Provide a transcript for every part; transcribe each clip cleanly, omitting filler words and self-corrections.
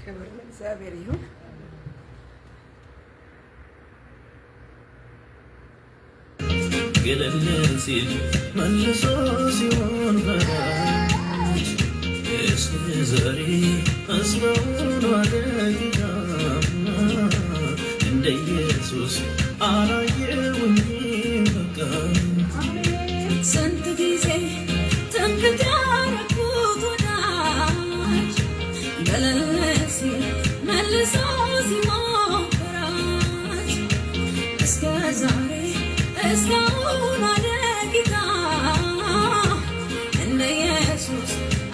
ክብር ለእግዚአብሔር ይሁን። ገለል ሲል መልሶ ሲሆን ፈራጅ እስከ ዛሬ አስበውን አደጋ እንደ ኢየሱስ አላየሁኝም በቃ ስንት ጊዜ ትንቢት ያረኩት ወዳጅ ገለል ሲል መልሶ ሲሆን ፈራጅ እስከ ዛሬ እስካሁን አደጊታ እንደ ኢየሱስ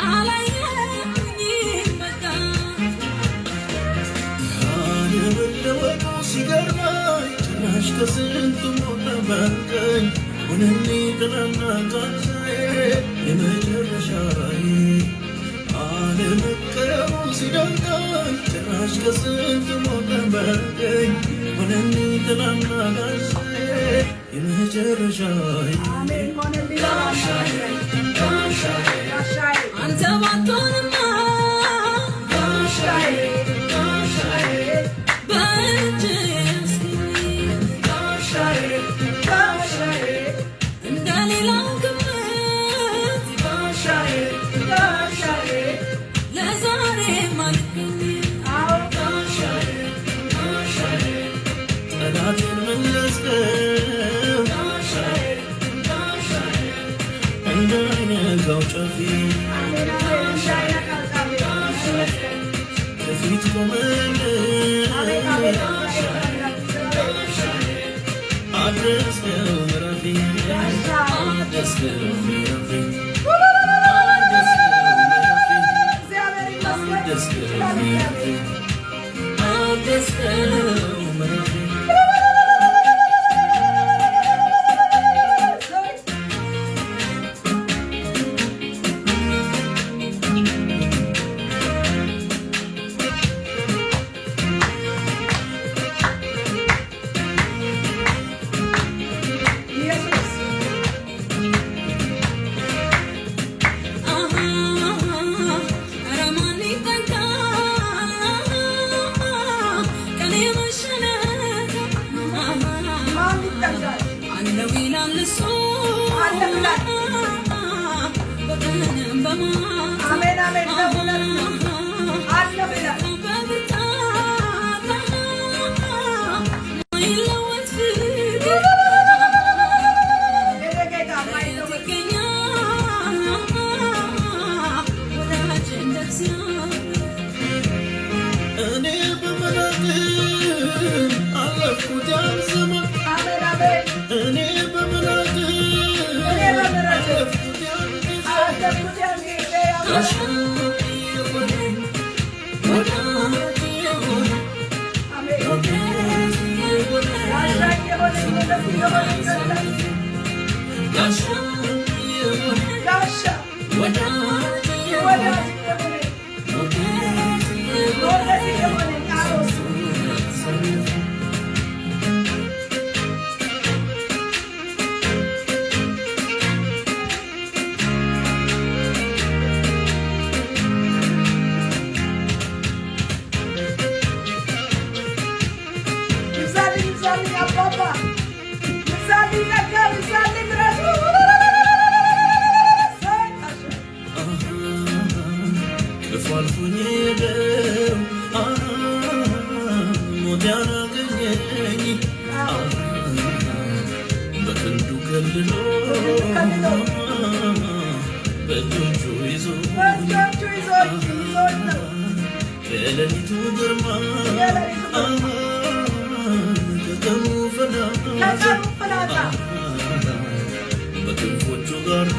አላየሁኝም በቃ ያለመለወጡ ሲገርመኝ ጭራሽ ከስንቱ ሞት በቀኝ ሆነኒ ጥላና ጋሻዬ የመጨረሻዬ አለመቀየሩ ሲደንቀኝ ጭራሽ ከስንቱ ሞት በቀኝ ሆነኒ ጥላና ጋሻዬ የመጨረሻዬ አንተ ባትሆንማ በእጅ እንደ ሌላው ግምት ለዛሬ ማልገኝ ጠላቴን መለስከው እንዳይነካው ጨፊ ከፊት ቆመልኝ አድረስከው ምዕራፌ አድረስከው ምዕራፌ አድረስከው ምዕራፌ አሜን አሜን እኔ በመላክ አለፍኩት ያን ዘመን እኔ በመላክ አለፍኩት ያን ጊዜ አልፎኝ ሄደው ሞት ያላገኘኝ በክንዱ ከልሎ በእጆቹ ይዞ ከሌሊቱ ግርማ ከቀኑ ፈላጣ በክንፎቹ ጋርዶ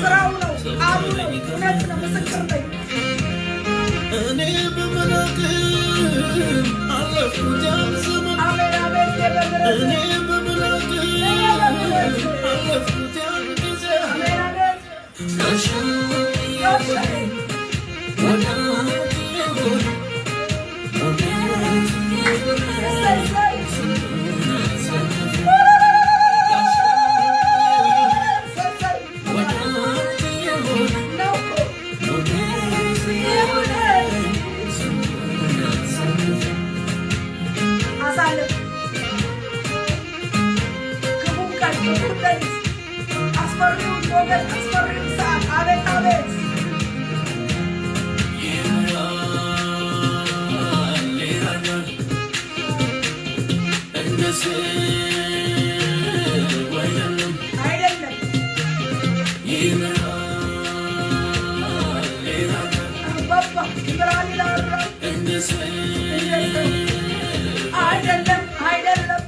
ስራው ነው ቃሉ ነው እውነት ነው ምስክር ነኝ እኔ በመላክ አለፍኩት ያን ዘመን እኔ በመላክ አለፍኩት ያን ጊዜ ሞገድ አስፈሪው ሰዓት አቤት አቤት አይደለም አባባ ብርሃን ይላል አይደለም አይደለም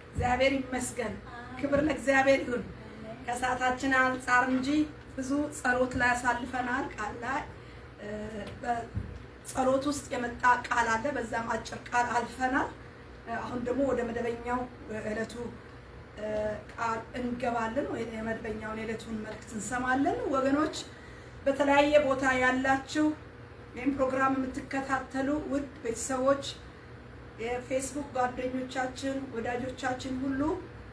እግዚአብሔር ይመስገን። ክብር ለእግዚአብሔር ይሁን። ከሰዓታችን አንፃር እንጂ ብዙ ጸሎት ላይ ያሳልፈናል። ቃል ላይ በጸሎት ውስጥ የመጣ ቃል አለ። በዛም አጭር ቃል አልፈናል። አሁን ደግሞ ወደ መደበኛው ዕለቱ ቃል እንገባለን። ወይ የመደበኛውን ዕለቱን መልእክት እንሰማለን። ወገኖች በተለያየ ቦታ ያላችሁ ይህን ፕሮግራም የምትከታተሉ ውድ ቤተሰቦች የፌስቡክ ጓደኞቻችን ወዳጆቻችን ሁሉ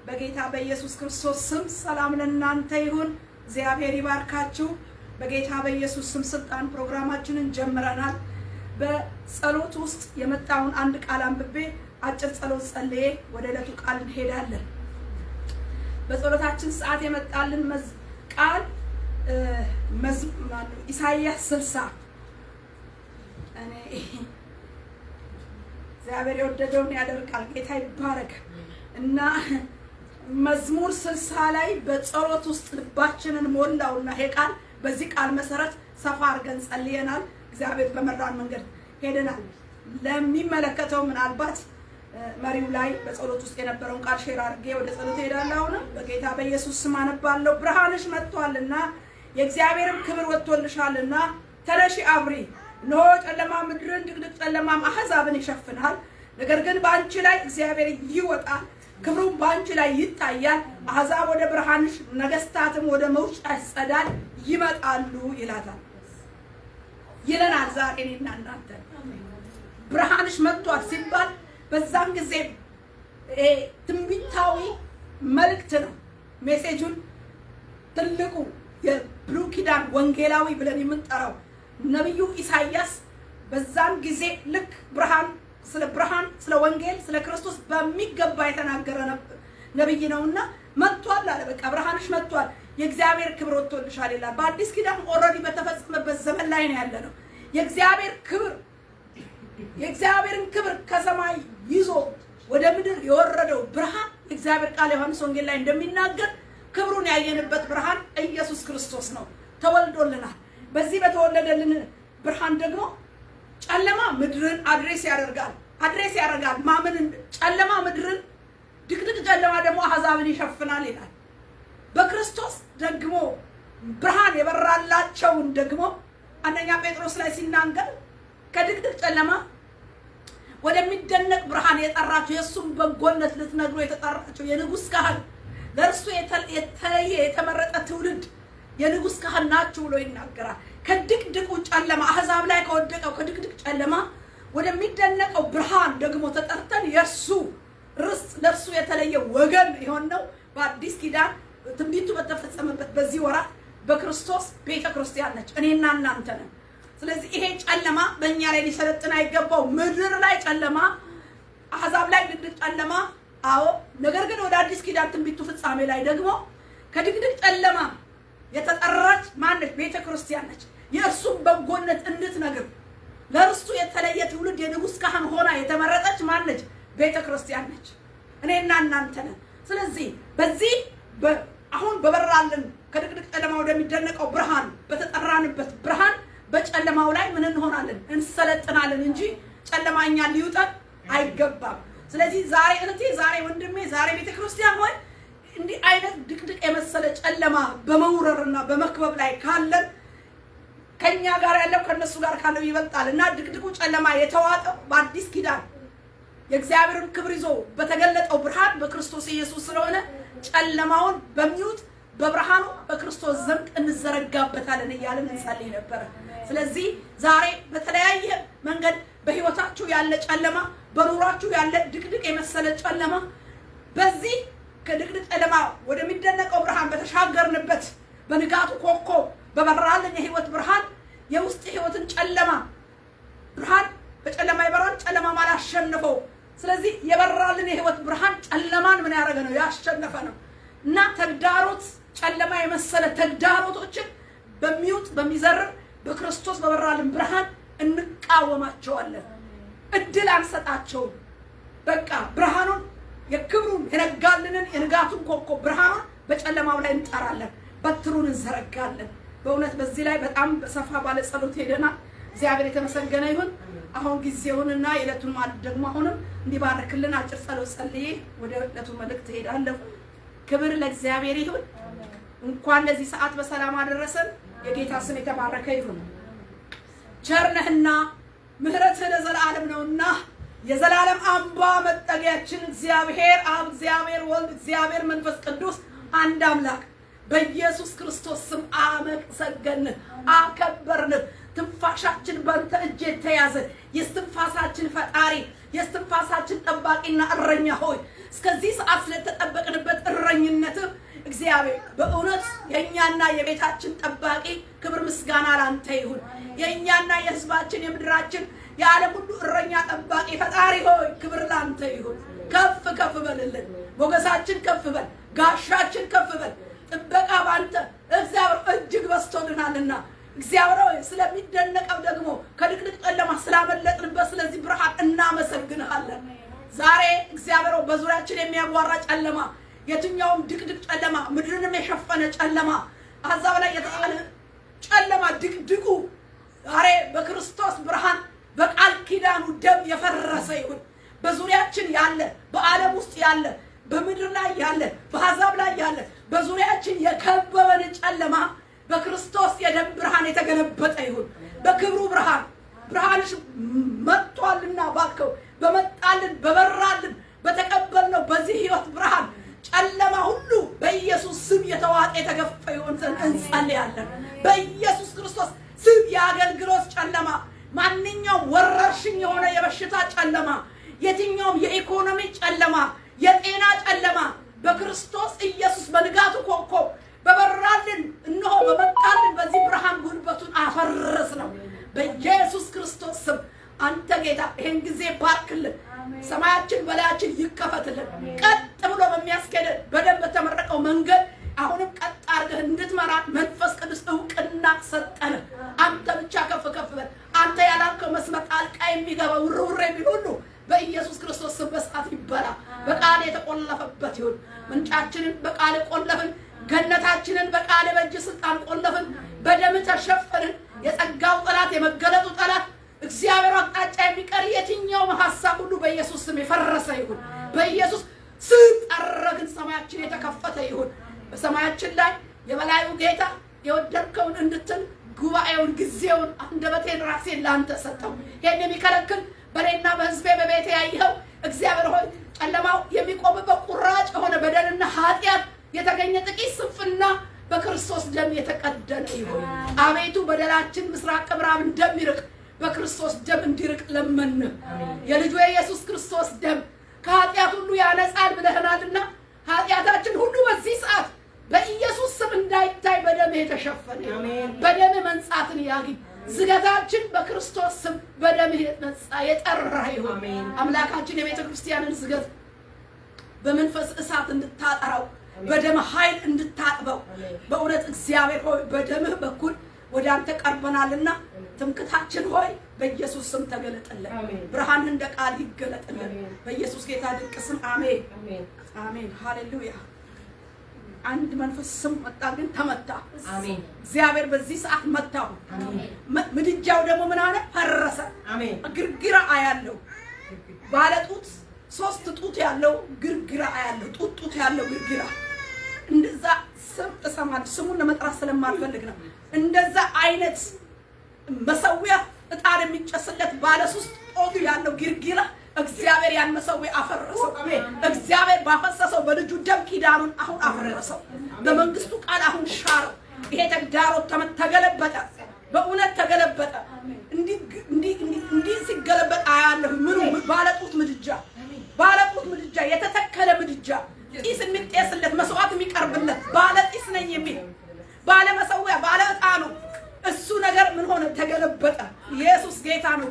በጌታ በኢየሱስ ክርስቶስ ስም ሰላም ለእናንተ ይሁን። እግዚአብሔር ይባርካችሁ። በጌታ በኢየሱስ ስም ስልጣን ፕሮግራማችንን ጀምረናል። በጸሎት ውስጥ የመጣውን አንድ ቃል አንብቤ አጭር ጸሎት ጸልዬ ወደ ዕለቱ ቃል እንሄዳለን። በጸሎታችን ሰዓት የመጣልን ቃል ኢሳይያስ 60 እግዚአብሔር የወደደውን ያደርጋል። ጌታ ይባረክ እና መዝሙር 60 ላይ በጸሎት ውስጥ ልባችንን ሞላውና ይሄ ቃል በዚህ ቃል መሰረት ሰፋ አድርገን ጸልየናል። እግዚአብሔር በመራን መንገድ ሄደናል። ለሚመለከተው ምናልባት መሪው ላይ በጸሎት ውስጥ የነበረውን ቃል ሼር አድርጌ ወደ ጸሎት ሄዳለሁ። አሁን በጌታ በኢየሱስ ስም አነባለሁ። ብርሃንሽ መጥቷልና የእግዚአብሔርም ክብር ወጥቶልሻልና ተነሺ አብሪ። እነሆ ጨለማ ምድርን ድቅድቅ ጨለማም አሕዛብን ይሸፍናል። ነገር ግን በአንቺ ላይ እግዚአብሔር ይወጣል፣ ክብሩም በአንቺ ላይ ይታያል። አሕዛብ ወደ ብርሃንሽ፣ ነገስታትም ወደ መውጫሽ ጸዳል ይመጣሉ ይላታል ይለናል። ዛሬ እኔና እናንተ ብርሃንሽ መጥቷል ሲባል በዛን ጊዜ ትንቢታዊ መልእክት ነው። ሜሴጁን ትልቁ የብሉይ ኪዳን ወንጌላዊ ብለን የምንጠራው ነብዩ ኢሳይያስ በዛን ጊዜ ልክ ብርሃን ስለ ወንጌል ስለ ክርስቶስ በሚገባ የተናገረ ነብይ ነውና መጥቷል አለ። በቃ ብርሃንሽ መጥቷል፣ የእግዚአብሔር ክብር ወጥቶልሻል ይላል። በአዲስ ኪዳን ኦልሬዲ በተፈጸመበት ዘመን ላይ ነው ያለነው። የእግዚአብሔርን ክብር ከሰማይ ይዞ ወደ ምድር የወረደው ብርሃን የእግዚአብሔር ቃል ዮሐንስ ወንጌል ላይ እንደሚናገር ክብሩን ያየንበት ብርሃን ኢየሱስ ክርስቶስ ነው፣ ተወልዶልናል። በዚህ በተወለደልን ብርሃን ደግሞ ጨለማ ምድርን አድሬስ ያደርጋል። ማመን ጨለማ ምድርን ድቅድቅ ጨለማ ደግሞ አሕዛብን ይሸፍናል ይላል። በክርስቶስ ደግሞ ብርሃን የበራላቸውን ደግሞ አንደኛ ጴጥሮስ ላይ ሲናገር ከድቅድቅ ጨለማ ወደሚደነቅ ብርሃን የጠራቸው የእሱም በጎነት ልትነግሩ የተጠራቸው የንጉሥ ካህን ለእርሱ የተለየ የተመረጠ ትውልድ የንጉሥ ካህን ናችሁ ብሎ ይናገራል። ከድቅድቁ ጨለማ አሕዛብ ላይ ከወደቀው ከድቅድቅ ጨለማ ወደሚደነቀው ብርሃን ደግሞ ተጠርተን የእርሱ ርስት ለእርሱ የተለየ ወገን የሆነው በአዲስ ኪዳን ትንቢቱ በተፈጸመበት በዚህ ወራት በክርስቶስ ቤተ ክርስቲያን ነች፣ እኔና እናንተ ነን። ስለዚህ ይሄ ጨለማ በእኛ ላይ ሊሰለጥን አይገባው። ምድር ላይ ጨለማ፣ አሕዛብ ላይ ድቅድቅ ጨለማ፣ አዎ። ነገር ግን ወደ አዲስ ኪዳን ትንቢቱ ፍጻሜ ላይ ደግሞ ከድቅድቅ ጨለማ የተጠራች ማነች? ቤተ ክርስቲያን ነች። የእርሱም በጎነት እንድትነግር ለእርሱ የተለየ ትውልድ የንጉሥ ካህን ሆና የተመረጠች ማነች? ቤተ ክርስቲያን ነች፣ እኔና እናንተ ነን። ስለዚህ በዚህ አሁን በበራልን ከድቅድቅ ጨለማ ወደሚደነቀው ብርሃን በተጠራንበት ብርሃን በጨለማው ላይ ምን እንሆናለን? እንሰለጥናለን እንጂ ጨለማኛ ሊውጠን አይገባም። ስለዚህ ዛሬ እህቴ፣ ዛሬ ወንድሜ፣ ዛሬ ቤተክርስቲያን ሆይ እንዲህ አይነት ድቅድቅ የመሰለ ጨለማ በመውረርና በመክበብ ላይ ካለን ከኛ ጋር ያለው ከነሱ ጋር ካለው ይበልጣልና ድቅድቁ ጨለማ የተዋጠው በአዲስ ኪዳን የእግዚአብሔርን ክብር ይዞ በተገለጠው ብርሃን በክርስቶስ ኢየሱስ ስለሆነ ጨለማውን በሚውጥ በብርሃኑ በክርስቶስ ዘንድ እንዘረጋበታለን እያልን እንጸልይ ነበር። ስለዚህ ዛሬ በተለያየ መንገድ በህይወታችሁ ያለ ጨለማ፣ በኑሯችሁ ያለ ድቅድቅ የመሰለ ጨለማ በዚህ ከድቅድቅ ጨለማ ወደሚደነቀው ብርሃን በተሻገርንበት በንጋቱ ኮከብ በበራልን የህይወት ብርሃን የውስጥ ህይወትን ጨለማ ብርሃን በጨለማ ይበራል፣ ጨለማ ማለት አሸነፈው። ስለዚህ የበራልን የህይወት ብርሃን ጨለማን ምን ያደረገ ነው? ያሸነፈ ነው። እና ተግዳሮት ጨለማ የመሰለ ተግዳሮቶችን በሚውጥ በሚዘርር በክርስቶስ በበራልን ብርሃን እንቃወማቸዋለን። እድል አንሰጣቸውም። በቃ ብርሃኑን የክብሩን የነጋልንን የንጋቱን ኮከብ ብርሃኑን በጨለማው ላይ እንጠራለን፣ በትሩን እንዘረጋለን። በእውነት በዚህ ላይ በጣም በሰፋ ባለ ጸሎት ሄደናል። እግዚአብሔር የተመሰገነ ይሁን። አሁን ጊዜውንና የዕለቱን ማለት ደግሞ አሁንም እንዲባርክልን አጭር ጸሎት ጸልዬ ወደ ዕለቱ መልእክት ሄዳለሁ። ክብር ለእግዚአብሔር ይሁን። እንኳን ለዚህ ሰዓት በሰላም አደረሰን። የጌታ ስም የተባረከ ይሁን። ቸርነህና ምህረትህ ለዘላለም ነውና የዘላለም አምባ መጠጊያችን እግዚአብሔር አብ፣ እግዚአብሔር ወልድ፣ እግዚአብሔር መንፈስ ቅዱስ አንድ አምላክ በኢየሱስ ክርስቶስ ስም አመሰገንህ፣ አከበርንህ። ትንፋሻችን በአንተ እጅ የተያዘ የስትንፋሳችን ፈጣሪ የስትንፋሳችን ጠባቂና እረኛ ሆይ እስከዚህ ሰዓት ስለተጠበቅንበት እረኝነትህ እግዚአብሔር በእውነት የእኛና የቤታችን ጠባቂ ክብር ምስጋና ላንተ ይሁን። የእኛና የሕዝባችን የምድራችን የዓለም ሁሉ እረኛ ጠባቂ ፈጣሪ ሆይ ክብር ላንተ ይሁን። ከፍ ከፍ በልልን። ሞገሳችን ከፍ በል፣ ጋሻችን ከፍ በል። ጥበቃ ባንተ እግዚአብሔር እጅግ በዝቶልናልና እግዚአብሔር ሆይ ስለሚደነቀው ደግሞ ከድቅድቅ ጨለማ ስላመለጥንበት ስለዚህ ብርሃን እናመሰግንሃለን። ዛሬ እግዚአብሔር ሆይ በዙሪያችን የሚያጓራ ጨለማ፣ የትኛውም ድቅድቅ ጨለማ፣ ምድርንም የሸፈነ ጨለማ፣ አሕዛብ ላይ የተጣለ ጨለማ ድቅድቁ ዛሬ በክርስቶስ ብርሃን በቃል ኪዳኑ ደም የፈረሰ ይሁን። በዙሪያችን ያለ በዓለም ውስጥ ያለ በምድር ላይ ያለ በአሕዛብ ላይ ያለ በዙሪያችን የከበበን ጨለማ በክርስቶስ የደም ብርሃን የተገለበጠ ይሁን። በክብሩ ብርሃንሽ መጥቷልና ባከው በመጣልን በበራልን በተቀበልነው በዚህ ህይወት ብርሃን ጨለማ ሁሉ በኢየሱስ ስም የተዋጠ የተገፈ ይሁን ዘንድ እንጸልያለን። በኢየሱስ ክርስቶስ ስም የአገልግሎት ጨለማ፣ ማንኛውም ወረርሽኝ የሆነ የበሽታ ጨለማ፣ የትኛውም የኢኮኖሚ ጨለማ፣ የጤና ጨለማ በክርስቶስ ኢየሱስ በንጋቱ ኮከብ በበራልን እነሆ በመጣልን በዚህ ብርሃን ጉልበቱን አፈረስ ነው በኢየሱስ ክርስቶስ ስም። አንተ ጌታ ይሄን ጊዜ ባርክልን። ሰማያችን በላያችን ይከፈትልን። ቀጥ ብሎ በሚያስኬደን በደንብ በተመረቀው መንገድ አሁንም ቀጥ አድርገህ እንድትመራን መንፈስ ቅዱስ እውቅና ሰጠን። አንተ ብቻ ከፍ ከፍ በል። አንተ ያላልከው መስመር ጣልቃ የሚገባ ውርውር የሚል ሁሉ በኢየሱስ ክርስቶስ ስም በእሳት ይበላ። በቃል የተቆለፈበት ይሁን። ምንጫችንን በቃል ቆለፍን፣ ገነታችንን በቃል በእጅ ስልጣን ቆለፍን፣ በደም ተሸፈንን። የጸጋው ጠላት የመገለጡ ጠላት እግዚአብሔር አቅጣጫ የሚቀር የትኛው ሐሳብ ሁሉ በኢየሱስ ስም የፈረሰ ይሁን። በኢየሱስ ስም ጠረግን። ሰማያችን የተከፈተ ይሁን። በሰማያችን ላይ የበላዩ ጌታ የወደድከውን እንድትል ጉባኤውን፣ ጊዜውን፣ አንደበቴን፣ ራሴን ላንተ ሰጠው። ይሄን የሚከለክል በኔና በሕዝቤ በቤቴ ያየኸው እግዚአብሔር ሆይ ጨለማው የሚቆምበት ቁራጭ የሆነ በደልና ኃጢአት የተገኘ ጥቂት ስንፍና በክርስቶስ ደም የተቀደደ ይሁን። አቤቱ በደላችን ምስራቅ ምዕራብ እንደሚርቅ በክርስቶስ ደም እንዲርቅ ለመን። የልጁ የኢየሱስ ክርስቶስ ደም ከኃጢአት ሁሉ ያነጻል ብለህናልና ኃጢአታችን ሁሉ በዚህ ሰዓት በኢየሱስ ስም እንዳይታይ በደም የተሸፈነ በደም መንጻትን ያግኝ። ዝገታችን በክርስቶስ ስም በደም የተነጻ የጠራ ይሁን። አምላካችን የቤተ ክርስቲያንን ዝገት በመንፈስ እሳት እንድታጠራው በደም ኃይል እንድታጥበው በእውነት እግዚአብሔር ሆይ በደምህ በኩል ወደ አንተ ቀርበናልና ትምክታችን ሆይ በኢየሱስ ስም ተገለጠልን። ብርሃን እንደ ቃል ይገለጥልን በኢየሱስ ጌታ ድንቅ ስም አሜን አሜን። ሃሌሉያ አንድ መንፈስ ስም መጣ፣ ግን ተመታ። አሜን። እግዚአብሔር በዚህ ሰዓት መታው። ምድጃው ደግሞ ምን አለ? ፈረሰ። አሜን። ግርግራ አያለው፣ ባለጡት 3 ጡት ያለው ግርግራ አያለው፣ ጡት ያለው ግርግራ። እንደዛ ስም እሰማለሁ፣ ስሙን ለመጥራት ስለማልፈልግ ነው። እንደዛ አይነት መሰዊያ ዕጣን የሚጨስለት ባለ 3 ጡት ያለው ግርግራ እግዚአብሔር ያን መሰዊያ አፈረሰው። እግዚአብሔር ባፈሰሰው በልጁ ደም ኪዳኑን አሁን አፈረሰው። በመንግስቱ ቃል አሁን ሻረው። ይሄ ተግዳሮት ተገለበጠ፣ በእውነት ተገለበጠ። እንዲህ ሲገለበጥ አያለሁ። ምኑ? ባለጡት ምድጃ፣ የተተከለ ምድጃ፣ ጢስ የሚጤስለት መስዋዕት የሚቀርብለት ባለ ጢስ ነኝ የሚል ባለ መሰዊያ፣ ባለ ዕጣኑ እሱ ነገር ምን ሆነ? ተገለበጠ። ኢየሱስ ጌታ ነው።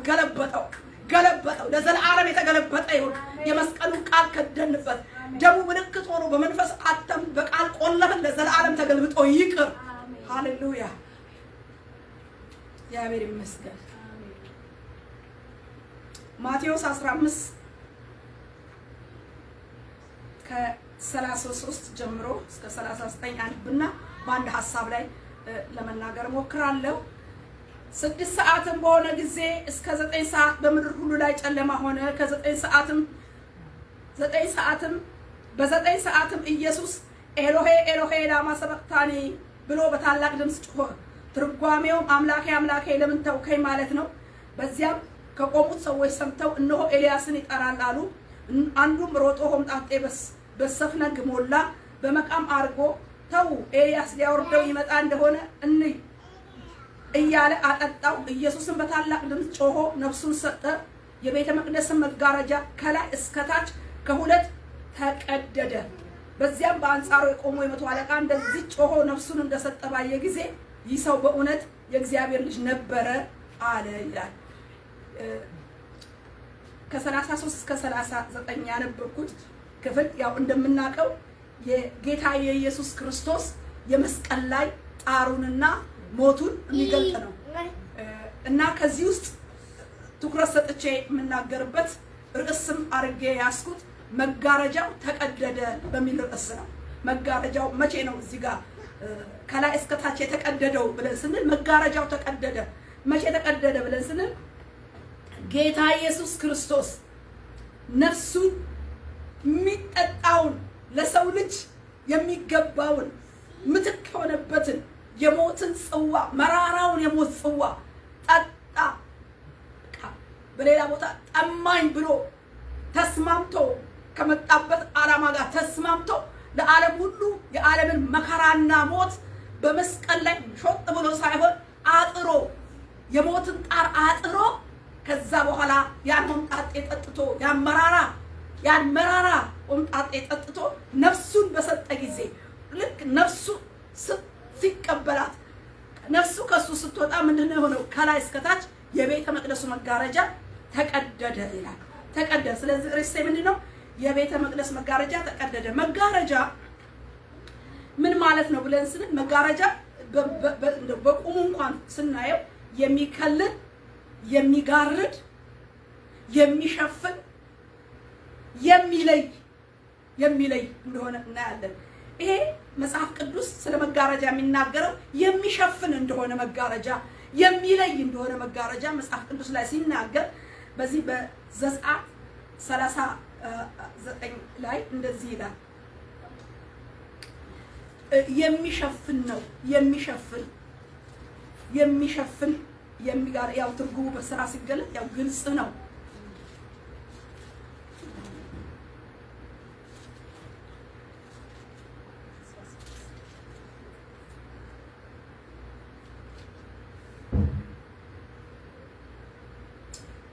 ገለበጠው። ለዘላለም የተገለበጠ ይሁን። የመስቀሉን ቃል ከደንበት፣ ደሙ ምልክት ሆኖ በመንፈስ አተም በቃል ቆለፈን። ለዘላለም ተገልብጦ ይቅር። ሃሌሉያ! እግዚአብሔር ይመስገን። ማቴዎስ 15 ከ33 ጀምሮ እስከ 39 አንብና በአንድ ሐሳብ ላይ ለመናገር ሞክራለሁ። 6 ሰዓትም በሆነ ጊዜ እስከ 9 ሰዓት በምድር ሁሉ ላይ ጨለማ ሆነ። በ9 ሰዓትም ኢየሱስ ኤሎሄ ኤሎሄ ላማ ሰበቅታኒ ብሎ በታላቅ ድምፅ ጮኸ። ትርጓሜውም አምላኬ አምላኬ ለምን ተውከኝ ማለት ነው። በዚያም ከቆሙት ሰዎች ሰምተው እነሆ ኤልያስን ይጠራል አሉ። አንዱም ሮጦ ሆምጣጤ በሰፍነግ ሞላ፣ በመቃም አድርጎ ተው ኤልያስ ሊያወርደው ይመጣ እንደሆነ እንይ እያለ አጠጣው። ኢየሱስን በታላቅ ድምፅ ጮሆ ነፍሱን ሰጠ። የቤተ መቅደስን መጋረጃ ከላይ እስከታች ከሁለት ተቀደደ። በዚያም በአንጻሩ የቆመው የመቶ አለቃ እንደዚህ ጮሆ ነፍሱን እንደሰጠ ባየ ጊዜ ይህ ሰው በእውነት የእግዚአብሔር ልጅ ነበረ አለ ይላል። ከ33 እስከ 39 ያነበብኩት ክፍል ያው እንደምናውቀው የጌታ የኢየሱስ ክርስቶስ የመስቀል ላይ ጣሩንና ሞቱን የሚገልጥ ነው እና ከዚህ ውስጥ ትኩረት ሰጥቼ የምናገርበት ርዕስም አድርጌ ያስኩት መጋረጃው ተቀደደ በሚል ርዕስ ነው። መጋረጃው መቼ ነው እዚህ ጋር ከላይ እስከ ታች የተቀደደው ብለን ስንል መጋረጃው ተቀደደ መቼ ተቀደደ ብለን ስንል ጌታ ኢየሱስ ክርስቶስ ነፍሱን የሚጠጣውን ለሰው ልጅ የሚገባውን ምትክ የሆነበትን የሞትን ጽዋ መራራውን የሞት ጽዋ ጠጣ። በሌላ ቦታ ጠማኝ ብሎ ተስማምቶ ከመጣበት ዓላማ ጋር ተስማምቶ ለዓለም ሁሉ የዓለምን መከራና ሞት በመስቀል ላይ ሾጥ ብሎ ሳይሆን አጥሮ የሞትን ጣር አጥሮ ከዛ በኋላ ያን ሆምጣጤ ጠጥቶ ያን መራራ ሆምጣጤ ጠጥቶ ነፍሱን በሰጠ ጊዜ ልክ ነፍሱ ሲቀበላት ነፍሱ ከሱ ስትወጣ ምንድነው የሆነው? ከላይ እስከታች የቤተ መቅደሱ መጋረጃ ተቀደደ ይላል። ተቀደደ። ስለዚህ ርዕሴ ምንድነው? የቤተ መቅደስ መጋረጃ ተቀደደ። መጋረጃ ምን ማለት ነው ብለን ስንል መጋረጃ በቁሙ እንኳን ስናየው የሚከልል የሚጋርድ የሚሸፍን የሚለይ እንደሆነ እናያለን። ይሄ መጽሐፍ ቅዱስ ስለ መጋረጃ የሚናገረው የሚሸፍን እንደሆነ መጋረጃ የሚለይ እንደሆነ መጋረጃ መጽሐፍ ቅዱስ ላይ ሲናገር በዚህ በዘጸአት 39 ላይ እንደዚህ ይላል። የሚሸፍን ነው የሚሸፍን የሚጋር ያው ትርጉሙ በስራ ሲገለጥ ያው ግልጽ ነው።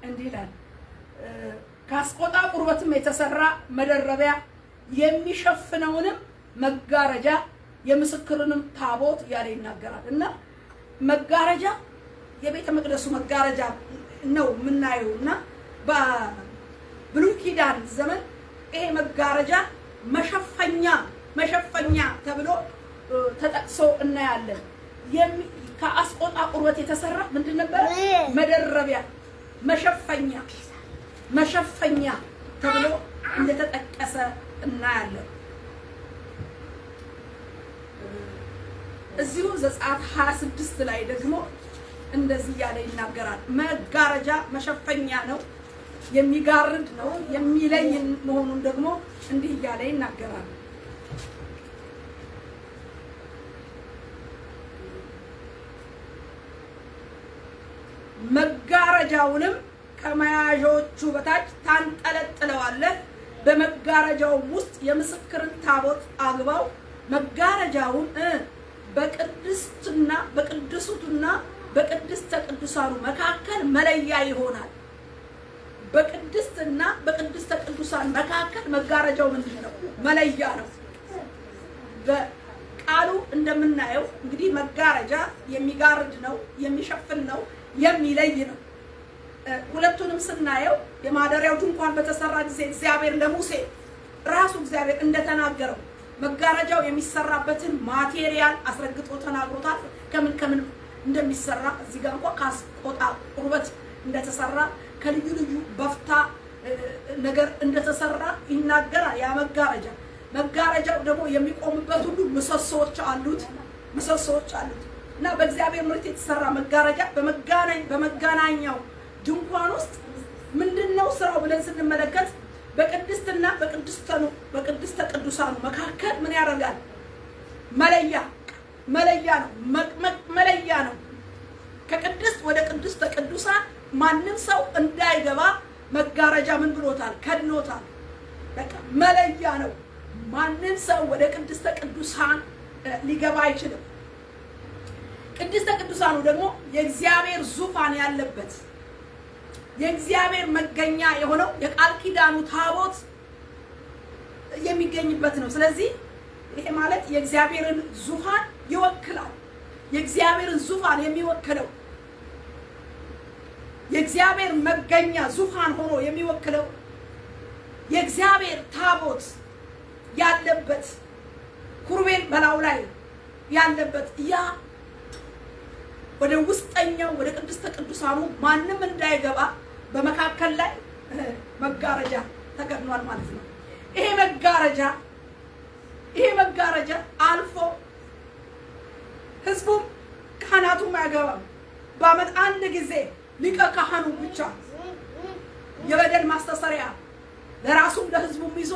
እንዲህ ይላል ከአስቆጣ ቁርበትም የተሰራ መደረቢያ የሚሸፍነውንም መጋረጃ የምስክርንም ታቦት ያለ ይናገራል። እና መጋረጃ የቤተ መቅደሱ መጋረጃ ነው የምናየው። እና በብሉይ ኪዳን ዘመን ይሄ መጋረጃ መሸፈኛ ተብሎ ተጠቅሶ እናያለን። ከአስቆጣ ቁርበት የተሰራ ምንድን ነበር? መደረቢያ መሸፈኛ ተብሎ እንደተጠቀሰ እናያለን። እዚሁ ዘጸአት 26 ላይ ደግሞ እንደዚህ ያለ ይናገራል። መጋረጃ መሸፈኛ ነው፣ የሚጋርድ ነው፣ የሚለይ መሆኑን ደግሞ እንዲህ እያለ ይናገራል። መጋረጃውንም ከመያዦቹ በታች ታንጠለጥለዋለህ፣ በመጋረጃውም ውስጥ የምስክርን ታቦት አግባው። መጋረጃውን በቅድስትና በቅዱሱና በቅድስተ ቅዱሳኑ መካከል መለያ ይሆናል። በቅድስትና በቅድስተ ቅዱሳን መካከል መጋረጃው ምንድን ነው? መለያ ነው። በቃሉ እንደምናየው እንግዲህ መጋረጃ የሚጋርድ ነው፣ የሚሸፍን ነው፣ የሚለይ ነው። ሁለቱንም ስናየው የማደሪያው ድንኳን በተሰራ ጊዜ እግዚአብሔር ለሙሴ ራሱ እግዚአብሔር እንደተናገረው መጋረጃው የሚሰራበትን ማቴሪያል አስረግጦ ተናግሮታል። ከምን ከምን እንደሚሰራ እዚህ ጋር እንኳን ካስቆጣ ቁርበት እንደተሰራ ከልዩ ልዩ በፍታ ነገር እንደተሰራ ይናገራል። ያ መጋረጃው ደግሞ የሚቆምበት ሁሉ ምሰሶዎች አሉት እና በእግዚአብሔር ምርት የተሰራ መጋረጃ በመገናኛው ድንኳን ውስጥ ምንድነው ስራው ብለን ስንመለከት በቅድስትና በቅድስተ ቅዱሳኑ መካከል ምን ያደርጋል? መለያ ነው። ከቅድስት ወደ ቅድስተ ቅዱሳን ማንም ሰው እንዳይገባ መጋረጃ ምን ብሎታል? ከድኖታል። በቃ መለያ ነው። ማንም ሰው ወደ ቅድስተ ቅዱሳን ሊገባ አይችልም። ቅድስተ ቅዱሳኑ ደግሞ የእግዚአብሔር ዙፋን ያለበት የእግዚአብሔር መገኛ የሆነው የቃል ኪዳኑ ታቦት የሚገኝበት ነው። ስለዚህ ይሄ ማለት የእግዚአብሔርን ዙፋን ይወክላል። የእግዚአብሔርን ዙፋን የሚወክለው የእግዚአብሔር መገኛ ዙፋን ሆኖ የሚወክለው የእግዚአብሔር ታቦት ያለበት ኩሩቤል በላዩ ላይ ያለበት ያ ወደ ውስጠኛው ወደ ቅድስተ ቅዱሳኑ ማንም እንዳይገባ በመካከል ላይ መጋረጃ ተከድኗል ማለት ነው። ይሄ መጋረጃ አልፎ ህዝቡም ካህናቱም አይገባም። በዓመት አንድ ጊዜ ሊቀ ካህኑ ብቻ የበደል ማስተሰሪያ ለራሱም ለህዝቡም ይዞ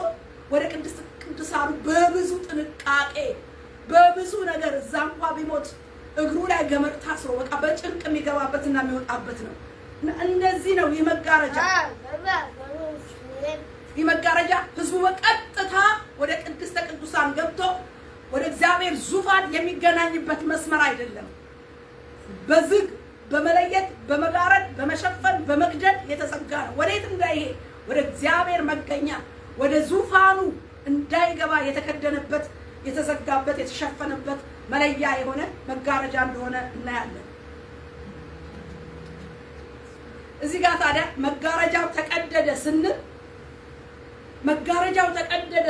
ወደ ቅድስተ ቅዱሳኑ በብዙ ጥንቃቄ በብዙ ነገር እዛ እንኳ ቢሞት እግሩ ላይ ገመድ ታስሮ በቃ በጭንቅ የሚገባበትና የሚወጣበት ነው። እንደዚህ ነው የመጋረጃ ህዝቡ በቀጥታ ወደ ቅድስተ ቅዱሳን ገብቶ ወደ እግዚአብሔር ዙፋን የሚገናኝበት መስመር አይደለም። በዝግ በመለየት በመጋረድ በመሸፈን በመክደን የተዘጋ ነው። ወዴት እንዳይሄድ ወደ እግዚአብሔር መገኛ ወደ ዙፋኑ እንዳይገባ የተከደነበት የተዘጋበት የተሸፈነበት መለያ የሆነ መጋረጃ እንደሆነ እናያለን። እዚህ ጋር ታዲያ መጋረጃው ተቀደደ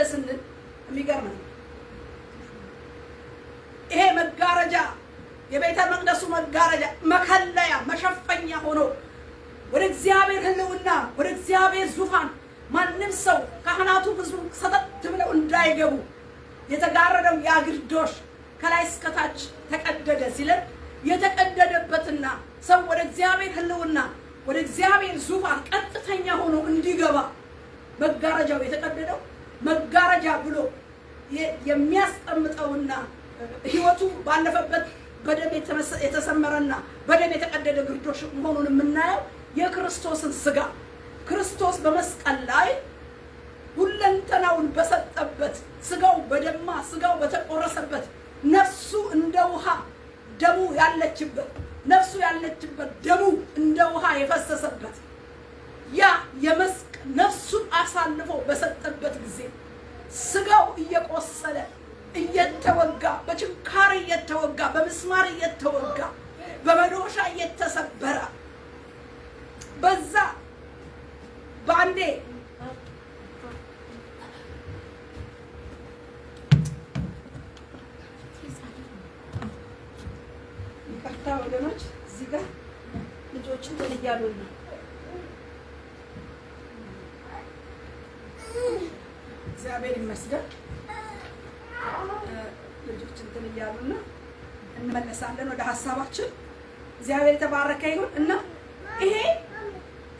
ስንል የሚገርም ነው። ይሄ መጋረጃ የቤተ መቅደሱ መጋረጃ መከለያ መሸፈኛ ሆኖ ወደ እግዚአብሔር ህልውና ወደ እግዚአብሔር ዙፋን ማንም ሰው ካህናቱ ብዙ ሰተት ብለው እንዳይገቡ የተጋረደው ያ ግርዶሽ ከላይ እስከታች ተቀደደ ሲለን የተቀደደበትና ሰው ወደ እግዚአብሔር ህልውና ወደ እግዚአብሔር ዙፋን ቀጥተኛ ሆኖ እንዲገባ መጋረጃው የተቀደደው መጋረጃ ብሎ የሚያስቀምጠውና ህይወቱ ባለፈበት በደም የተሰመረና በደም የተቀደደ ግርዶሽ መሆኑን የምናየው የክርስቶስን ስጋ ክርስቶስ በመስቀል ላይ ሁለንተናውን በሰጠበት ስጋው በደማ ስጋው በተቆረሰበት ነፍሱ እንደ ውሃ ደሙ ያለችበት ደሙ እንደ ውሃ የፈሰሰበት ያ ነፍሱን አሳልፎ በሰጠበት ጊዜ ስጋው እየቆሰለ እየተወጋ በችንካር እየተወጋ በምስማር እየተወጋ በመዶሻ እየተሰበረ በዛ ባንዴ ይቅርታ ወገኖች፣ እዚህ ጋር ልጆችን ተልያሉ ነው። እግዚአብሔር ይመስገን ልጆችን ተልያሉና እንመለሳለን ወደ ሐሳባችን። እግዚአብሔር የተባረከ ይሁን እና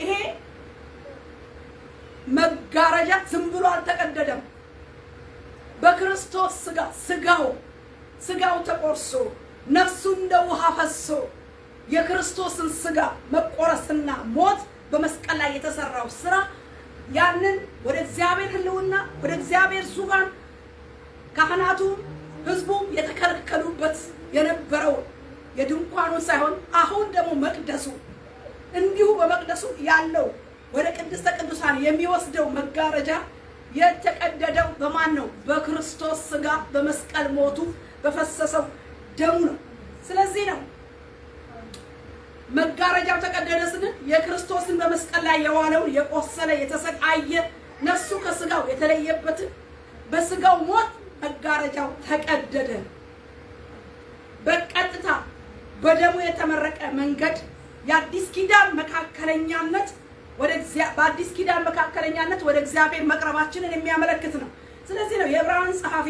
ይሄ መጋረጃ ዝም ብሎ አልተቀደደም። በክርስቶስ ስጋው ተቆርሶ ነፍሱ እንደ ውሃ ፈሶ የክርስቶስን ስጋ መቆረስና ሞት በመስቀል ላይ የተሰራው ስራ ያንን ወደ እግዚአብሔር ሕልውና ወደ እግዚአብሔር ዙፋን ካህናቱ ህዝቡ የተከለከሉበት የነበረው የድንኳኑን ሳይሆን አሁን ደግሞ መቅደሱ እንዲሁ በመቅደሱ ያለው ወደ ቅድስተ ቅዱሳን የሚወስደው መጋረጃ የተቀደደው በማን ነው? በክርስቶስ ስጋ በመስቀል ሞቱ በፈሰሰው ደሙ ነው። ስለዚህ ነው መጋረጃው ተቀደደ ስንል የክርስቶስን በመስቀል ላይ የዋለውን የቆሰለ የተሰቃየ ነፍሱ ከስጋው የተለየበትን በስጋው ሞት መጋረጃው ተቀደደ። በቀጥታ በደሙ የተመረቀ መንገድ የአዲስ ኪዳን መካከለኛነት በአዲስ ኪዳን መካከለኛነት ወደ እግዚአብሔር መቅረባችንን የሚያመለክት ነው። ስለዚህ ነው የዕብራውያን ጸሐፊ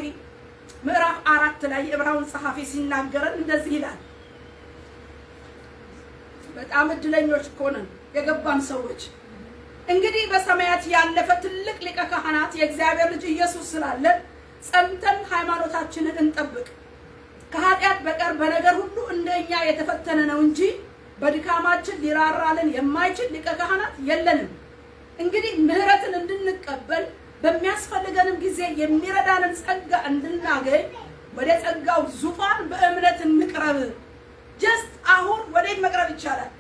ምዕራፍ 4 ላይ የዕብራውያን ጸሐፊ ሲናገረን እንደዚህ ይላል። በጣም እድለኞች ሆነን የገባን ሰዎች እንግዲህ በሰማያት ያለፈ ትልቅ ሊቀ ካህናት የእግዚአብሔር ልጅ ኢየሱስ ስላለ ጸንተን ሃይማኖታችንን እንጠብቅ። ከኃጢአት በቀር በነገር ሁሉ እንደኛ የተፈተነ ነው እንጂ በድካማችን ሊራራልን የማይችል ሊቀ ካህናት የለንም። እንግዲህ ምሕረትን እንድንቀበል በሚያስፈልገንም ጊዜ የሚረዳንን ጸጋ እንድናገኝ ወደ ጸጋው ዙፋን በእምነት እንቅረብ። ጀስት አሁን ወዴት መቅረብ ይቻላል?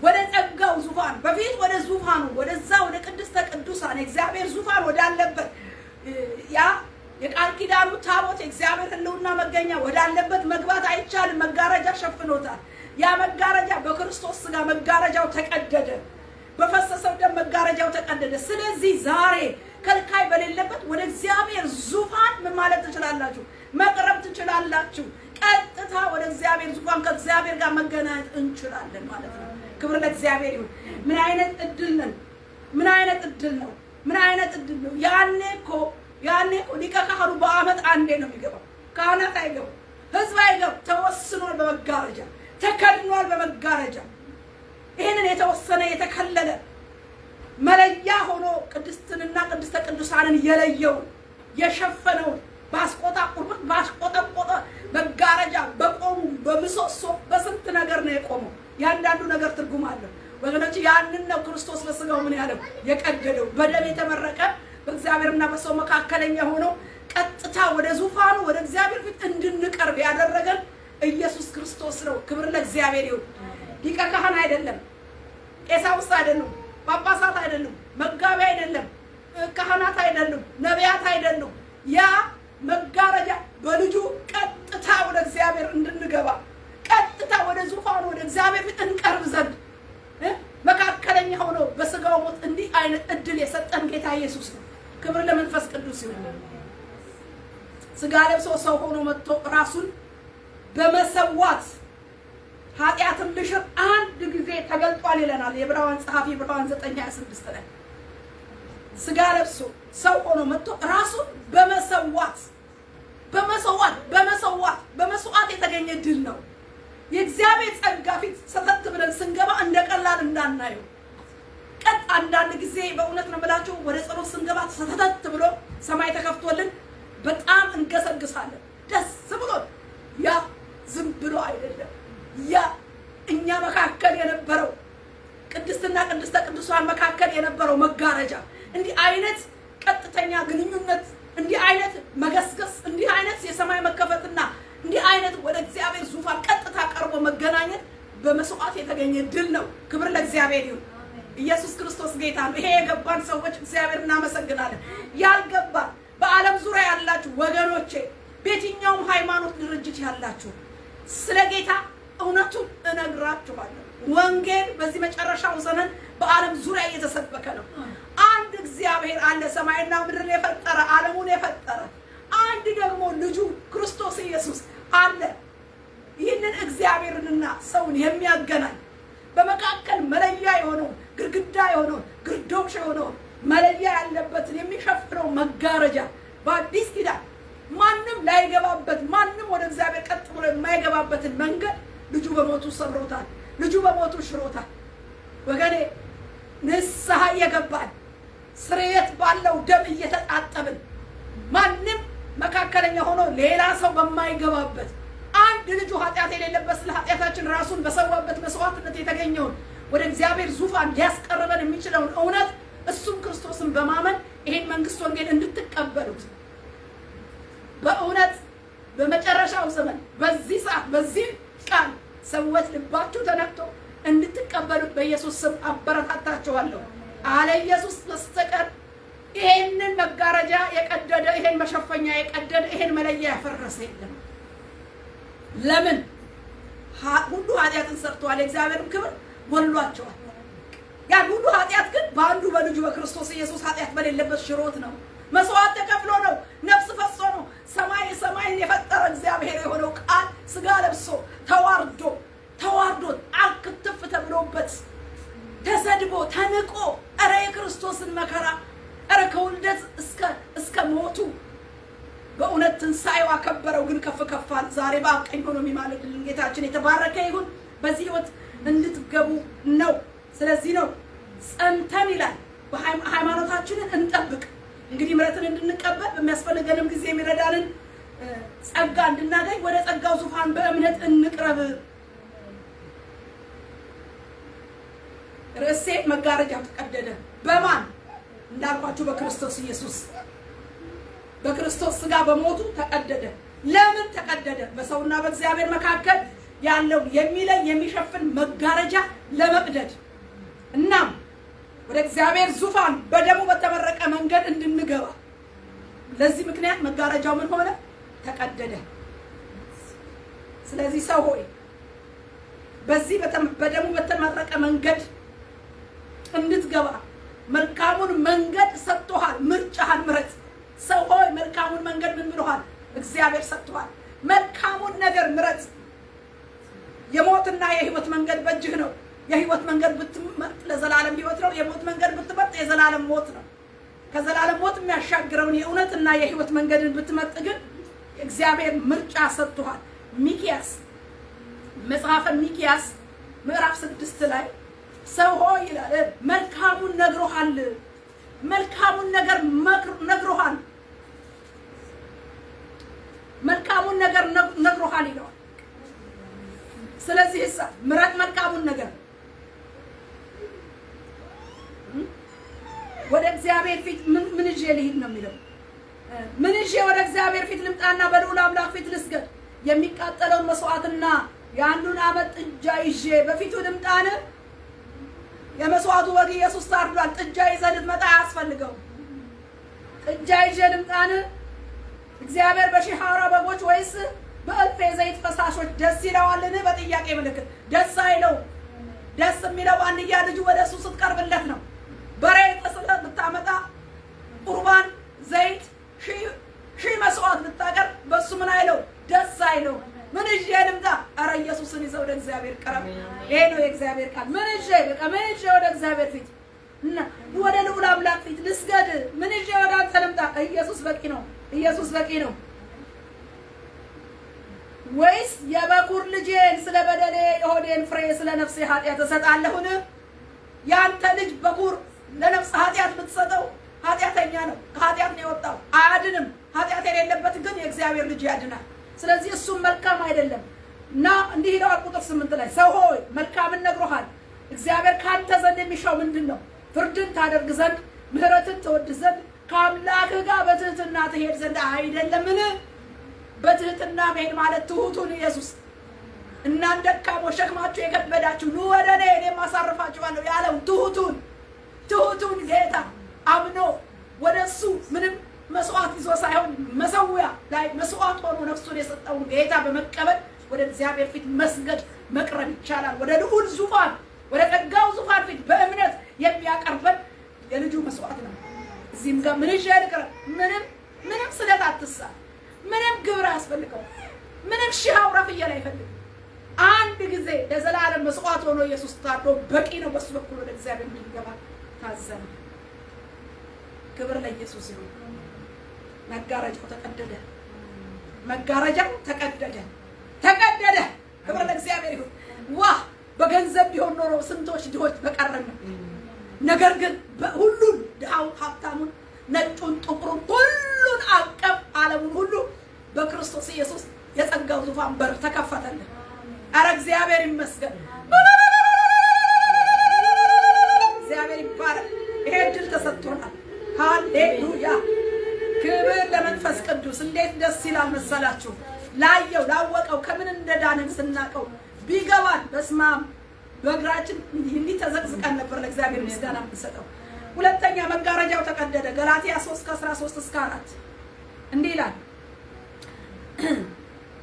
ወደ ጸጋው ዙፋን። በፊት ወደ ዙፋኑ ወደዛ ወደ ቅድስተ ቅዱሳን የእግዚአብሔር ዙፋን ወዳለበት ያ የቃል ኪዳኑ ታቦት የእግዚአብሔር ሕልውና መገኛ ወዳለበት መግባት አይቻልም። መጋረጃ ሸፍኖታል። ያ መጋረጃ በክርስቶስ ስጋ መጋረጃው ተቀደደ። በፈሰሰው ደም መጋረጃው ተቀደደ። ስለዚህ ዛሬ ከልካይ በሌለበት ወደ እግዚአብሔር ዙፋን ምን ማለት ትችላላችሁ? መቅረብ ትችላላችሁ። ቀጥታ ወደ እግዚአብሔር ዙፋን ከእግዚአብሔር ጋር መገናኘት እንችላለን ማለት ነው። ክብር ለእግዚአብሔር ይሁን። ምን አይነት እድል ነን! ምን አይነት እድል ነው! ምን አይነት እድል ነው! ያኔ እኮ ሊቀ ካህኑ በዓመት አንዴ ነው የሚገባው። ካህናት አይገቡ፣ ህዝብ አይገቡ። ተወስኗል፣ በመጋረጃ ተከልሏል። በመጋረጃ ይህንን የተወሰነ የተከለለ መለያ ሆኖ ቅድስትንና ቅድስተ ቅዱሳንን የለየው የሸፈነውን ባስቆጠቆጠ መጋረጃ በቆሙ በምሰሶ በስንት ነገር ነው የቆመው። ያንዳንዱ ነገር ትርጉም አለው ወገኖች። ያንን ነው ክርስቶስ በስጋው ምን ያለው የቀደደው። በደም የተመረቀ በእግዚአብሔርና በሰው መካከለኛ ሆኖ ቀጥታ ወደ ዙፋኑ ወደ እግዚአብሔር ፊት እንድንቀርብ ያደረገን ኢየሱስ ክርስቶስ ነው። ክብር ለእግዚአብሔር ይሁን። ሊቀ ካህን አይደለም፣ ቀሳውስት አይደሉም፣ ጳጳሳት አይደሉም፣ መጋቢ አይደለም፣ ካህናት አይደሉም፣ ነቢያት አይደሉም። ያ መጋረጃ በልጁ ቀጥታ ወደ እግዚአብሔር እንድንገባ ቀጥታ ወደ ዙፋኑ ወደ እግዚአብሔር ፊት እንቀርብ ዘንድ መካከለኛ ሆኖ በስጋው ሞት እንዲህ አይነት እድል የሰጠን ጌታ ኢየሱስ ነው። ክብር ለመንፈስ ቅዱስ ይሁን። ስጋ ለብሶ ሰው ሆኖ መጥቶ ራሱን በመሰዋት ኃጢአትን ልሽር አንድ ጊዜ ተገልጧል ይለናል የዕብራውያን ጸሐፊ ዕብራውያን 9:26 ላይ። ስጋ ለብሶ ሰው ሆኖ መጥቶ ራሱን በመስዋዕት የተገኘ ድል ነው። የእግዚአብሔር ጸጋ ፊት ሰተት ብለን ስንገባ እንደቀላል እንዳናየው። አንዳንድ ጊዜ በእውነት ነው የምላችሁ ወደ ጸሎት ስንገባ ሰተት ብሎ ሰማይ ተከፍቶልን በጣም እንገሰግሳለን ደስ ብሎን። ያ ዝም ብሎ አይደለም። ያ እኛ መካከል የነበረው ቅድስትና ቅድስተ ቅዱሳን መካከል የነበረው መጋረጃ እንዲህ አይነት ቀጥተኛ ግንኙነት፣ እንዲህ አይነት መገስገስ፣ እንዲህ አይነት የሰማይ መከፈትና እንዲህ አይነት ወደ እግዚአብሔር ዙፋን ቀጥታ ቀርቦ መገናኘት በመስዋዕት የተገኘ ድል ነው። ክብር ለእግዚአብሔር ይሁን። ኢየሱስ ክርስቶስ ጌታ ነው። ይሄ የገባን ሰዎች እግዚአብሔር እናመሰግናለን። ያልገባን በዓለም ዙሪያ ያላችሁ ወገኖቼ፣ በየትኛውም ሃይማኖት ድርጅት ያላችሁ ስለ ጌታ እውነቱን እነግራችኋለሁ። ወንጌል በዚህ መጨረሻው ዘመን በዓለም ዙሪያ እየተሰበከ ነው። አንድ እግዚአብሔር አለ፣ ሰማይና ምድርን የፈጠረ ዓለሙን የፈጠረ አንድ ደግሞ ልጁ ክርስቶስ ኢየሱስ አለ። ይህንን እግዚአብሔርንና ሰውን የሚያገናኝ በመካከል መለያ የሆነው ግድግዳ የሆነው ግርዶሽ የሆነው መለያ ያለበትን የሚሸፍነው መጋረጃ በአዲስ ኪዳን ማንም ላይገባበት ማንም ወደ እግዚአብሔር ቀጥ ብሎ የማይገባበትን መንገድ ልጁ በሞቱ ሰብሮታል። ልጁ በሞቱ ሽሮታል። ወገኔ ንስሐ እየገባን ስርየት ባለው ደም እየተጣጠብን ማንም መካከለኛ ሆኖ ሌላ ሰው በማይገባበት አንድ ልጁ ኃጢአት የሌለበት ስለ ኃጢአታችን ራሱን በሰዋበት መስዋዕትነት የተገኘውን ወደ እግዚአብሔር ዙፋን ሊያስቀርበን የሚችለውን እውነት እሱም ክርስቶስን በማመን ይሄን መንግስት ወንጌል እንድትቀበሉት በእውነት በመጨረሻው ዘመን በዚህ ሰዓት በዚህ ቃል ሰዎች ልባችሁ ተነክቶ እንድትቀበሉት በኢየሱስ ስም አበረታታችኋለሁ። አለ ኢየሱስ በስተቀር ይሄንን መጋረጃ የቀደደ ይሄን መሸፈኛ የቀደደ ይሄን መለያ ያፈረሰ የለም። ለምን? ሁሉ ኃጢአትን ሰርተዋል፣ የእግዚአብሔርም ክብር ጎድሏቸዋል። ያን ሁሉ ኃጢአት ግን በአንዱ በልጁ በክርስቶስ ኢየሱስ ኃጢአት በሌለበት ሽሮት ነው። መስዋዕት ተከፍሎ ነው። ነፍስ ፈሶ ነው። ሰማይን የፈጠረ እግዚአብሔር የሆነው ቃል ስጋ ለብሶ ተዋርዶ አክትፍ ተብሎበት ተሰድቦ ተንቆ እረ የክርስቶስን መከራ እረ ከውልደት እስከ ሞቱ በእውነት ትንሣኤው አከበረው። ግን ከፍ አለ። ዛሬ በአብ ቀኝ ሆኖ የሚማልድልን ጌታችን የተባረከ ይሁን። በዚህ ህይወት እንድትገቡ ነው። ስለዚህ ነው ጸንተን ይላል ሃይማኖታችንን እንጠብቅ። እንግዲህ ምሕረትን እንድንቀበል በሚያስፈልገንም ጊዜ የሚረዳንን ጸጋ እንድናገኝ ወደ ጸጋው ዙፋን በእምነት እንቅረብ። ርዕሴ መጋረጃው ተቀደደ። በማን እንዳልኳችሁ በክርስቶስ ኢየሱስ በክርስቶስ ስጋ በሞቱ ተቀደደ። ለምን ተቀደደ? በሰውና በእግዚአብሔር መካከል ያለው የሚለይ የሚሸፍን መጋረጃ ለመቅደድ እናም ወደ እግዚአብሔር ዙፋን በደሙ በተመረቀ መንገድ እንድንገባ። ለዚህ ምክንያት መጋረጃው ምን ሆነ? ተቀደደ። ስለዚህ ሰው ሆይ በዚህ በደሙ በተመረቀ መንገድ እንድትገባ መልካሙን መንገድ ሰጥቶሃል። ምርጫህን ምረጥ። ሰው ሆይ መልካሙን መንገድ ምን ብሎሃል? እግዚአብሔር ሰጥቶሃል። መልካሙን ነገር ምረጥ። የሞትና የህይወት መንገድ በእጅህ ነው። የህይወት መንገድ ብትመርጥ ለዘላለም ህይወት ነው። የሞት መንገድ ብትመርጥ የዘላለም ሞት ነው። ከዘላለም ሞት የሚያሻግረውን የእውነትና የህይወት መንገድን ብትመርጥ ግን እግዚአብሔር ምርጫ ሰጥቶሃል። ሚክያስ መጽሐፈ ሚክያስ ምዕራፍ 6 ላይ ሰው ሆይ ይላል መልካሙን ነግሮሃል። መልካሙን ነገር ነግሮሃል። መልካሙን ነገር ነግሮሃል ይለዋል። ስለዚህ ምረጥ መልካሙን ነገር። ወደ እግዚአብሔር ፊት ምን ይዤ ልሂድ ነው የሚለው? ምን ይዤ ወደ እግዚአብሔር ፊት ልምጣና በልዑል አምላክ ፊት ልስገድ? የሚቃጠለውን መስዋዕትና የአንዱን ዓመት ጥጃ ይዤ በፊቱ ልምጣን? የመስዋዕቱ በግ ኢየሱስ ታርዷል። ጥጃ ይዘህ ልትመጣ አያስፈልገውም። ጥጃ ይዤ ልምጣን? እግዚአብሔር በሺህ አውራ በጎች ወይስ በእልፍ የዘይት ፈሳሾች ደስ ይለዋልን? በጥያቄ ምልክት ደስ አይለው። ደስ የሚለው አንድያ ልጁ ወደ እሱ ስትቀርብለት ነው። በሬ ጥስለት ብታመጣ ቁርባን ዘይት ሺህ መስዋዕት ብታቀርብ በሱ ምን አይለው? ደስ አይለው። ምን ይዤ ልምጣ? ኧረ ኢየሱስን ይዘህ ወደ እግዚአብሔር ቀረብ። ይሄ ነው የእግዚአብሔር ቃል። ምን ይዤ ወደ እግዚአብሔር ፊት እና ወደ ልዑል አምላክ ፊት ልስገድ? ምን ይዤ ወደ አንተ ልምጣ? ኢየሱስ በቂ ነው። ኢየሱስ በቂ ነው። ወይስ የበኩር ልጄን ስለ በደሌ የሆዴን ፍሬ ስለ ነፍሴ ኃጢአት እሰጣለሁን? ያንተ ልጅ በኩር ለነፍስ ኃጢአት ብትሰጠው ኃጢአተኛ ነው። ከኃጢአት ነው የወጣው፣ አያድንም። ኃጢአት የሌለበት ግን የእግዚአብሔር ልጅ ያድናል። ስለዚህ እሱም መልካም አይደለም እና እንዲህ ይለዋል ቁጥር 8 ላይ ሰው ሆይ መልካምን ነግሮሃል። እግዚአብሔር ካንተ ዘንድ የሚሻው ምንድን ነው? ፍርድን ታደርግ ዘንድ ምሕረትን ትወድ ዘንድ ከአምላክህ ጋር በትህትና ትሄድ ዘንድ አይደለምን? በትህትና መሄድ ማለት ትሁቱን ኢየሱስ እናንተ ደካሞች ሸክማችሁ የከበዳችሁ ኑ ወደ እኔ እኔም አሳርፋችኋለሁ ያለው ትሁቱን ጌታ አምኖ ወደሱ ምንም መስዋዕት ይዞ ሳይሆን መሰዊያ ላይ መስዋዕት ሆኖ ነፍሱን የሰጠውን ጌታ በመቀበል ወደ እግዚአብሔር ፊት መስገድ መቅረብ ይቻላል። ወደ ልዑል ዙፋን ወደ ጸጋው ዙፋን ፊት በእምነት የሚያቀርበን የልጁ መስዋዕት ነው። እዚህም ጋር ምን ይዤ ልቅረብ? ምንም ስለት አትሳል። ምንም ግብር አያስፈልገው። ምንም ሺህ አውራ ፍየል አይፈልግም። አንድ ጊዜ ለዘላለም መስዋዕት ሆኖ ኢየሱስ ታርዶ በቂ ነው። በሱ በኩል ወደ እግዚአብሔር የሚገባ ታዘነ። ክብር ለኢየሱስ ይሁን። መጋረጃው ተቀደደ። መጋረጃው ተቀደደ። ክብር ለእግዚአብሔር ይሁን። በገንዘብ ቢሆን ኖሮ ስንቶች ድሆች በቀረን ነው። ነገር ግን ሁሉን ድሃውን፣ ሀብታሙን፣ ነጩን፣ ጥቁሩን ሁሉን አቀፍ ዓለሙን ሁሉ በክርስቶስ ኢየሱስ የጸጋው ዙፋን በር ተከፈተልን። ኧረ እግዚአብሔር ይመስገን። እግዚአብሔር ይባረክ። ይሄ እድል ተሰጥቶናል። ሃሌሉያ! ክብር ለመንፈስ ቅዱስ። እንዴት ደስ ይላል መሰላችሁ! ላየው ላወቀው ከምን እንደዳንን ስናቀው ቢገባን በስማም በእግራችን እንዲህ ተዘቅዝቀን ነበር ለእግዚአብሔር ምስጋና የምንሰጠው። ሁለተኛ መጋረጃው ተቀደደ። ገላትያ 3:13-4 እንዲህ ይላል፣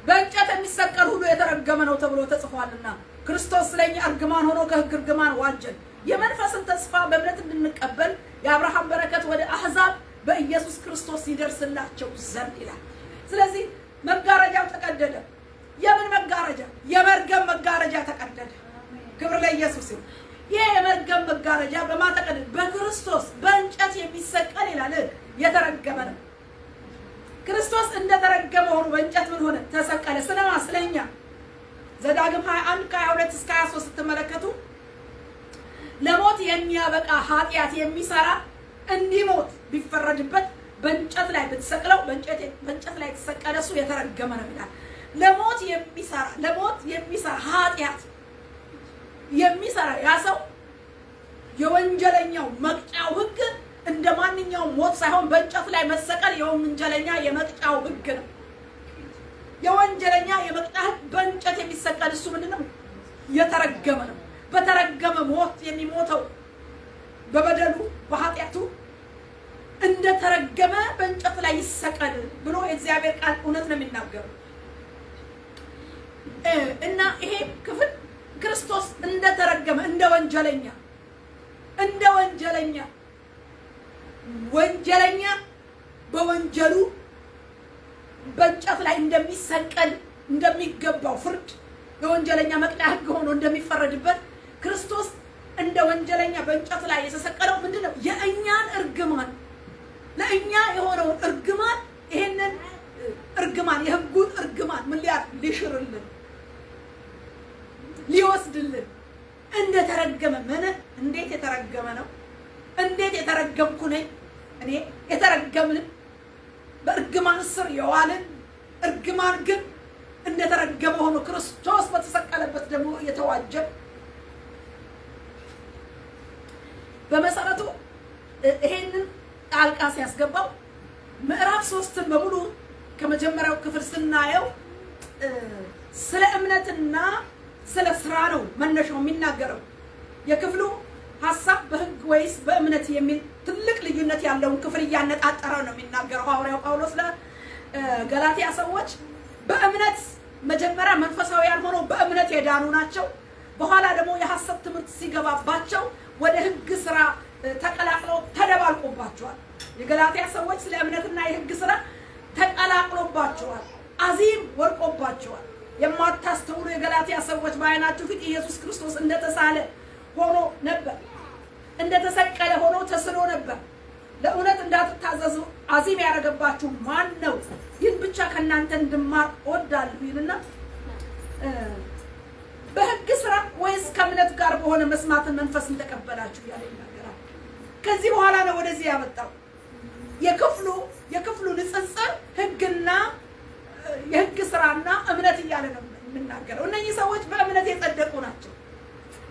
በእንጨት የሚሰቀል ሁሉ የተረገመ ነው ተብሎ ተጽፏልና ክርስቶስ ስለኛ እርግማን ሆኖ ከሕግ እርግማን ዋጀን፣ የመንፈስን ተስፋ በእምነት እንድንቀበል የአብርሃም በረከት ወደ አሕዛብ በኢየሱስ ክርስቶስ ይደርስላቸው ዘንድ ይላል። ስለዚህ መጋረጃው ተቀደደ። የምን መጋረጃ? የመርገም መጋረጃ ተቀደደ። ክብር ለኢየሱስ ይሁን። ይሄ የመርገም መጋረጃ በማን ተቀደደ? በክርስቶስ በእንጨት የሚሰቀል ይላል የተረገመ ነው። ክርስቶስ እንደተረገመ ሆኖ በእንጨት ምን ሆነ? ተሰቀለ። ስለማ? ስለኛ። ዘዳግም 21:22-23 ስትመለከቱ ለሞት የሚያበቃ ኃጢአት የሚሰራ እንዲሞት ቢፈረድበት በእንጨት ላይ ብትሰቅለው በእንጨት ላይ የተሰቀለ እሱ የተረገመ ነው ይላል። ለሞት የሚሰራ ኃጢአት የሚሰራ ያ ሰው የወንጀለኛው መቅጫው ሕግ እንደ ማንኛውም ሞት ሳይሆን በእንጨት ላይ መሰቀል የወንጀለኛ የመቅጫው ሕግ ነው። የወንጀለኛ የመቅጫ ሕግ በእንጨት የሚሰቀል እሱ ምንድነው? የተረገመ ነው። በተረገመ ሞት የሚሞተው በበደሉ በኃጢአቱ እንደተረገመ በእንጨት ላይ ይሰቀል ብሎ የእግዚአብሔር ቃል እውነት ነው የሚናገረው። እና ይሄ ክፍል ክርስቶስ እንደተረገመ እንደ ወንጀለኛ በወንጀሉ በእንጨት ላይ እንደሚሰቀል እንደሚገባው ፍርድ የወንጀለኛ መቅጫ ሕግ ሆኖ እንደሚፈረድበት ክርስቶስ እንደ ወንጀለኛ በእንጨት ላይ የተሰቀለው ምንድነው? የእኛን እርግማን ለእኛ የሆነውን እርግማን ይሄንን እርግማን የሕጉን እርግማን ምን ሊሽርልን ሊወስድልን እንደተረገመ ምን እንዴት የተረገመ ነው? እንዴት የተረገምኩ ነኝ እኔ? የተረገምን በእርግማን ስር የዋልን እርግማን ግን እንደተረገመ ሆኖ ክርስቶስ በተሰቀለበት ደግሞ የተዋጀ በመሰረቱ ይሄንን ጣልቃ ሲያስገባው ምዕራፍ 3 በሙሉ ከመጀመሪያው ክፍል ስናየው ስለ እምነትና ስለ ስራ ነው መነሻው የሚናገረው። የክፍሉ ሐሳብ በሕግ ወይስ በእምነት የሚል ትልቅ ልዩነት ያለውን ክፍል እያነጣጠረ ነው የሚናገረው ሐዋርያው ጳውሎስ ለገላትያ ሰዎች። በእምነት መጀመሪያ መንፈሳዊያን ሆነው በእምነት የዳኑ ናቸው። በኋላ ደግሞ የሐሰት ትምህርት ሲገባባቸው ወደ ሕግ ስራ ተቀላቅለው ተደባልቆባቸዋል። የገላትያ ሰዎች ስለ እምነትና የሕግ ስራ ተቀላቅሎባቸዋል። አዚም ወርቆባቸዋል። የማታስተውሉ የገላትያ ሰዎች በዓይናችሁ ፊት ኢየሱስ ክርስቶስ እንደተሳለ ሆኖ ነበር፣ እንደተሰቀለ ሆኖ ተስሎ ነበር። ለእውነት እንዳትታዘዙ አዚም ያደረገባችሁ ማን ነው? ይህን ብቻ ከእናንተ እንድማር እወዳለሁ ይልና በሕግ ስራ ወይስ ከእምነት ጋር በሆነ መስማትን መንፈስን ተቀበላችሁ እያለ ይናገራል። ከዚህ በኋላ ነው ወደዚህ ያመጣው። የክፍሉ ንጽጽር ሕግና የሕግ ስራና እምነት እያለ ነው የምናገረው። እነኚህ ሰዎች በእምነት የጸደቁ ናቸው፣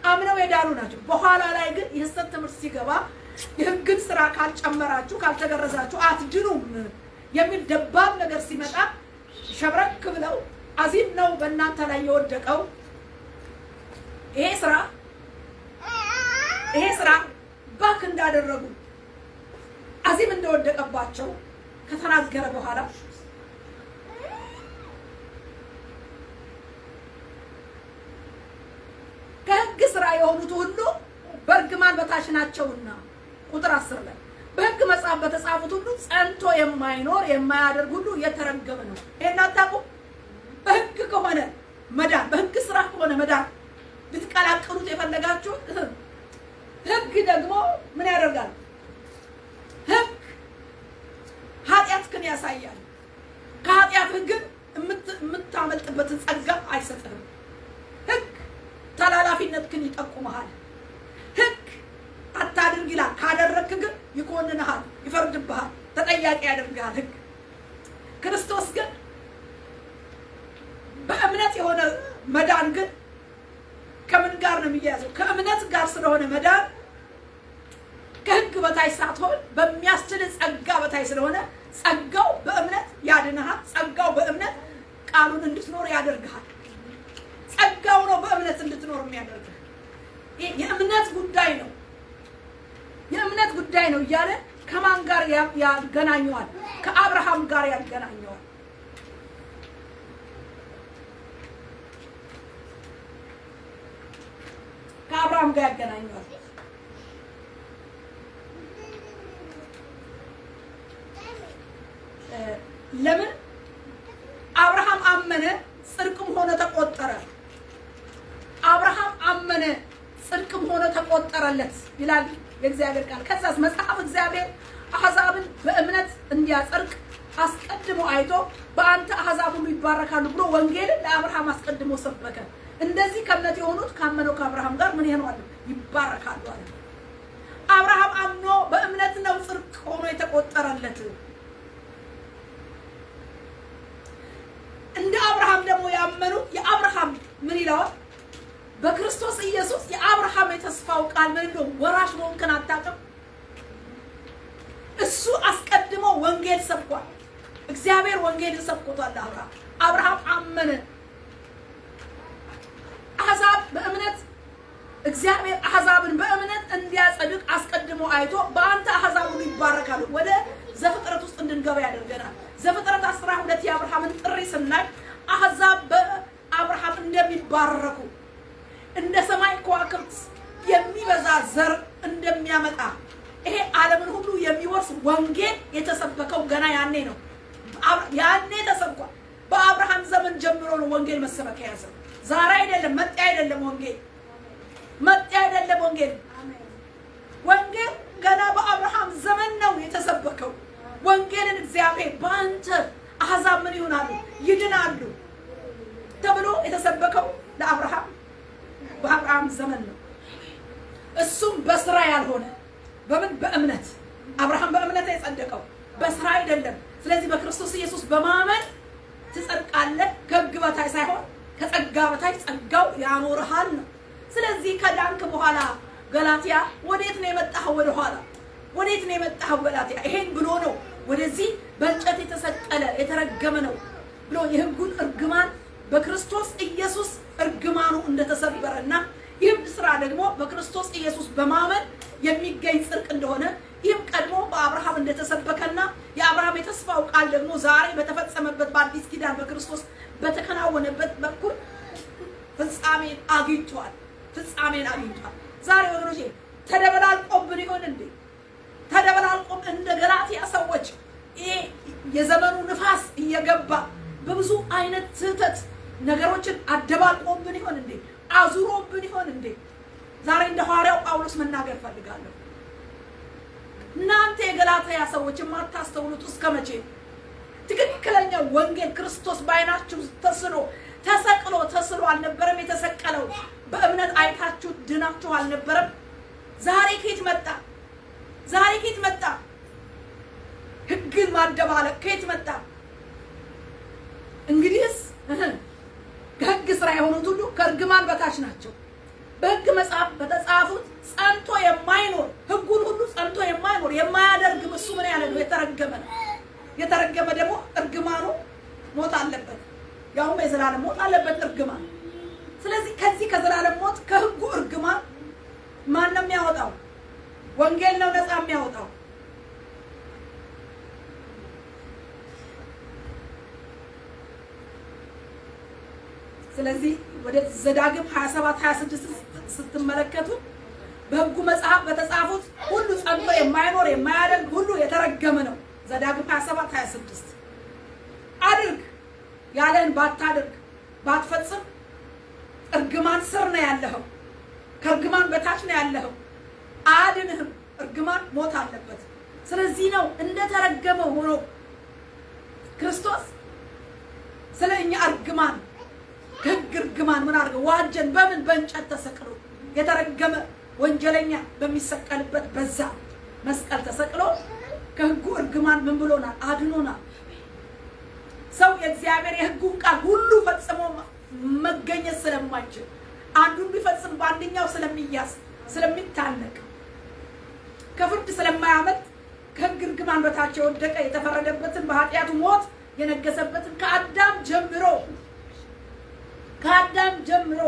አምነው የዳኑ ናቸው። በኋላ ላይ ግን የሐሰት ትምህርት ሲገባ የሕግን ስራ ካልጨመራችሁ ካልተገረዛችሁ አትድኑም የሚል ደባብ ነገር ሲመጣ ሸብረክ ብለው አዚም ነው በእናንተ ላይ የወደቀው ይሄ ስራ ባክ እንዳደረጉ አዚም እንደወደቀባቸው ከተናገረ በኋላ ከሕግ ስራ የሆኑት ሁሉ በእርግማን በታች ናቸውና ቁጥር 10 ላይ በሕግ መጽሐፍ በተጻፉት ሁሉ ጸንቶ የማይኖር የማያደርግ ሁሉ የተረገመ ነው። ይሄን አታውቁም? በሕግ ከሆነ መዳን፣ በሕግ ስራ ከሆነ መዳን ልትቀላቅሉት የፈለጋችሁ ሕግ ደግሞ ምን ያደርጋል? ሕግ ኃጢአት ግን ያሳያል። ከኃጢአት ሕግ የምታመልጥበትን ጸጋ አይሰጥህም። ሕግ ተላላፊነትህን ይጠቁምሃል። ሕግ አታድርግ ይላል። ካደረግክ ግን ይኮንንሃል፣ ይፈርድብሃል፣ ተጠያቂ ያደርግሃል ሕግ። ክርስቶስ ግን በእምነት የሆነ መዳን ግን ከምን ጋር ነው የሚያያዘው? ከእምነት ጋር ስለሆነ መዳን ከሕግ በታች ሳትሆን በሚያስችል ጸጋ በታች ስለሆነ ጸጋው በእምነት ያድንሃል። ጸጋው በእምነት ቃሉን እንድትኖር ያደርግሃል። ጸጋው ነው በእምነት እንድትኖር የሚያደርግህ። ይሄ የእምነት ጉዳይ ነው፣ የእምነት ጉዳይ ነው እያለ ከማን ጋር ያገናኘዋል? ከአብርሃም ጋር ያገናኘዋል። ከአብርሃም ጋር ያገናኘዋል። ለምን? አብርሃም አመነ ጽድቅም ሆነ ተቆጠረ። አብርሃም አመነ ጽድቅም ሆነ ተቆጠረለት ይላል የእግዚአብሔር ቃል። ከዛስ መጽሐፍ እግዚአብሔር አሕዛብን በእምነት እንዲያጸድቅ አስቀድሞ አይቶ በአንተ አሕዛብ ሁሉ ይባረካሉ ብሎ ወንጌልን ለአብርሃም አስቀድሞ ሰበከ። እንደዚህ ከእምነት የሆኑት ካመነው ከአብርሃም ጋር ምን ይሆናሉ? ይባረካሉ አለ። አብርሃም አምኖ በእምነት ነው ጽድቅ ሆኖ የተቆጠረለት። እንደ አብርሃም ደግሞ ያመኑት የአብርሃም ምን ይለዋል? በክርስቶስ ኢየሱስ የአብርሃም የተስፋው ቃል ምን ነው? ወራሽ መሆንክን አታውቅም? እሱ አስቀድሞ ወንጌል ሰብኳል። እግዚአብሔር ወንጌልን ሰብኮታል። አብርሃም አመነ። አሕዛብ በእምነት እግዚአብሔር አሕዛብን በእምነት እንዲያጸድቅ አስቀድሞ አይቶ በአንተ አሕዛብ ሁሉ ይባረካሉ። ወደ ዘፍጥረት ውስጥ እንድንገባ ያደርገናል። ዘፍጥረት 12 የአብርሃምን ጥሪ ስናይ አሕዛብ በአብርሃም እንደሚባረኩ እንደ ሰማይ ከዋክብት የሚበዛ ዘር እንደሚያመጣ ይሄ ዓለምን ሁሉ የሚወርስ ወንጌል የተሰበከው ገና ያኔ ነው። ያኔ ተሰብኳል። በአብርሃም ዘመን ጀምሮ ነው ወንጌል መሰበክ የያዘው። ዛሬ አይደለም፣ መጤ አይደለም። መጤ አይደለም። ወንጌል ገና በአብርሃም ዘመን ነው የተሰበከው። ወንጌልን እግዚአብሔር በአንተ አሕዛብ ምን ይሆናሉ? ይድናሉ ተብሎ የተሰበከው ለአብርሃም በአብርሃም ዘመን ነው። እሱም በስራ ያልሆነ በምን? በእምነት። አብርሃም በእምነት የጸደቀው በስራ አይደለም። ስለዚህ በክርስቶስ ኢየሱስ በማመን ትጸድቃለህ። ከሕግ በታች ሳይሆን ከጸጋ በታች ጸጋው ያኖርሃል ነው። ስለዚህ ከዳንክ በኋላ ገላትያ ወዴት ነው የመጣኸው? ወደ ኋላ ወዴት ነው የመጣኸው? ገላትያ ይሄን ብሎ ነው ወደዚህ በእንጨት የተሰቀለ የተረገመ ነው ብሎ የሕጉን እርግማን በክርስቶስ ኢየሱስ እርግማኑ እንደተሰበረና ይህም ስራ ደግሞ በክርስቶስ ኢየሱስ በማመን የሚገኝ ጽድቅ እንደሆነ ይህም ቀድሞ በአብርሃም እንደተሰበከና የአብርሃም የተስፋው ቃል ደግሞ ዛሬ በተፈጸመበት በአዲስ ኪዳን በክርስቶስ በተከናወነበት በኩል ፍጻሜን አግኝቷል። ዛሬ ወገኖቼ ተደበላልቆብን ይሆን እንዴ? ተደበላልቆም እንደ ገላትያ ሰዎች ይሄ የዘመኑ ንፋስ እየገባ በብዙ አይነት ስህተት ነገሮችን አደባልቆብን ይሆን እንዴ? አዙሮብን ይሆን እንዴ? ዛሬ እንደ ሐዋርያው ጳውሎስ መናገር ፈልጋለሁ። እናንተ የገላትያ ሰዎች የማታስተውሉት እስከ መቼ? ትክክለኛ ወንጌል ክርስቶስ በዓይናችሁ ተሰቅሎ አልነበረም የተሰቀለው? በእምነት አይታችሁ ድናችሁ አልነበረም? ዛሬ ከየት መጣ? ሕግን ማደባለቅ ከየት መጣ? እንግዲህስ ከሕግ ስራ የሆኑት ሁሉ ከእርግማን በታች ናቸው። በሕግ መጽሐፍ በተጻፉት ጸንቶ የማይኖር ሕጉን ሁሉ ጸንቶ የማይኖር የማያደርግ እሱ ምን ያለ ነው? የተረገመ ነው። የተረገመ ደግሞ እርግማኑ ሞት አለበት፣ ያውም የዘላለም ሞት አለበት እርግማን። ስለዚህ ከዚህ ከዘላለም ሞት ከሕጉ እርግማን ማን ነው የሚያወጣው? ወንጌል ነው ነፃ የሚያወጣው። ስለዚህ ወደ ዘዳግም 27-26 ስትመለከቱ በሕጉ መጽሐፍ በተጻፉት ሁሉ ጸንቶ የማይኖር የማያደርግ ሁሉ የተረገመ ነው። ዘዳግም 27-26 አድርግ ያለን ባታደርግ ባትፈጽም እርግማን ስር ነው ያለኸው፣ ከእርግማን በታች ነው ያለኸው። አያድንህም። እርግማን ሞት አለበት። ስለዚህ ነው እንደተረገመ ሆኖ ክርስቶስ ስለኛ እርግማን ከሕግ እርግማን ምን አድርገው ዋጀን። በምን? በእንጨት ተሰቅሎ የተረገመ ወንጀለኛ በሚሰቀልበት በዛ መስቀል ተሰቅሎ ከሕጉ እርግማን ምን ብሎናል? አድኖናል። ሰው የእግዚአብሔር የሕጉን ቃል ሁሉ ፈጽሞ መገኘት ስለማይችል አንዱን ቢፈጽም በአንደኛው ስለሚያዝ ስለሚታነቅ ከፍርድ ስለማያመልጥ ከሕግ እርግማን በታች የወደቀ የተፈረደበትን በኃጢአቱ ሞት የነገሰበትን ከአዳም ጀምሮ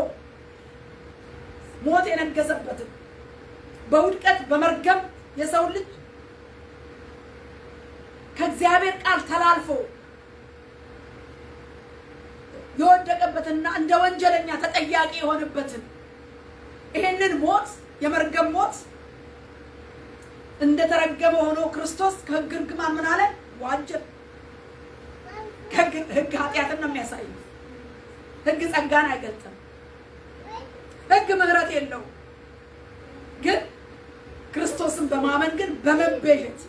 ሞት የነገሰበትን በውድቀት በመርገም የሰው ልጅ ከእግዚአብሔር ቃል ተላልፎ የወደቀበትና እንደ ወንጀለኛ ተጠያቂ የሆነበትን ይሄንን ሞት የመርገም ሞት እንደተረገመ ሆኖ ክርስቶስ ከሕግ እርግማን ምን አለ? ዋጀን። ሕግ ኃጢአትን ነው የሚያሳየው። ሕግ ጸጋን አይገልጥም። ሕግ ምሕረት የለውም። ግን ክርስቶስን በማመን ግን በመቤዠት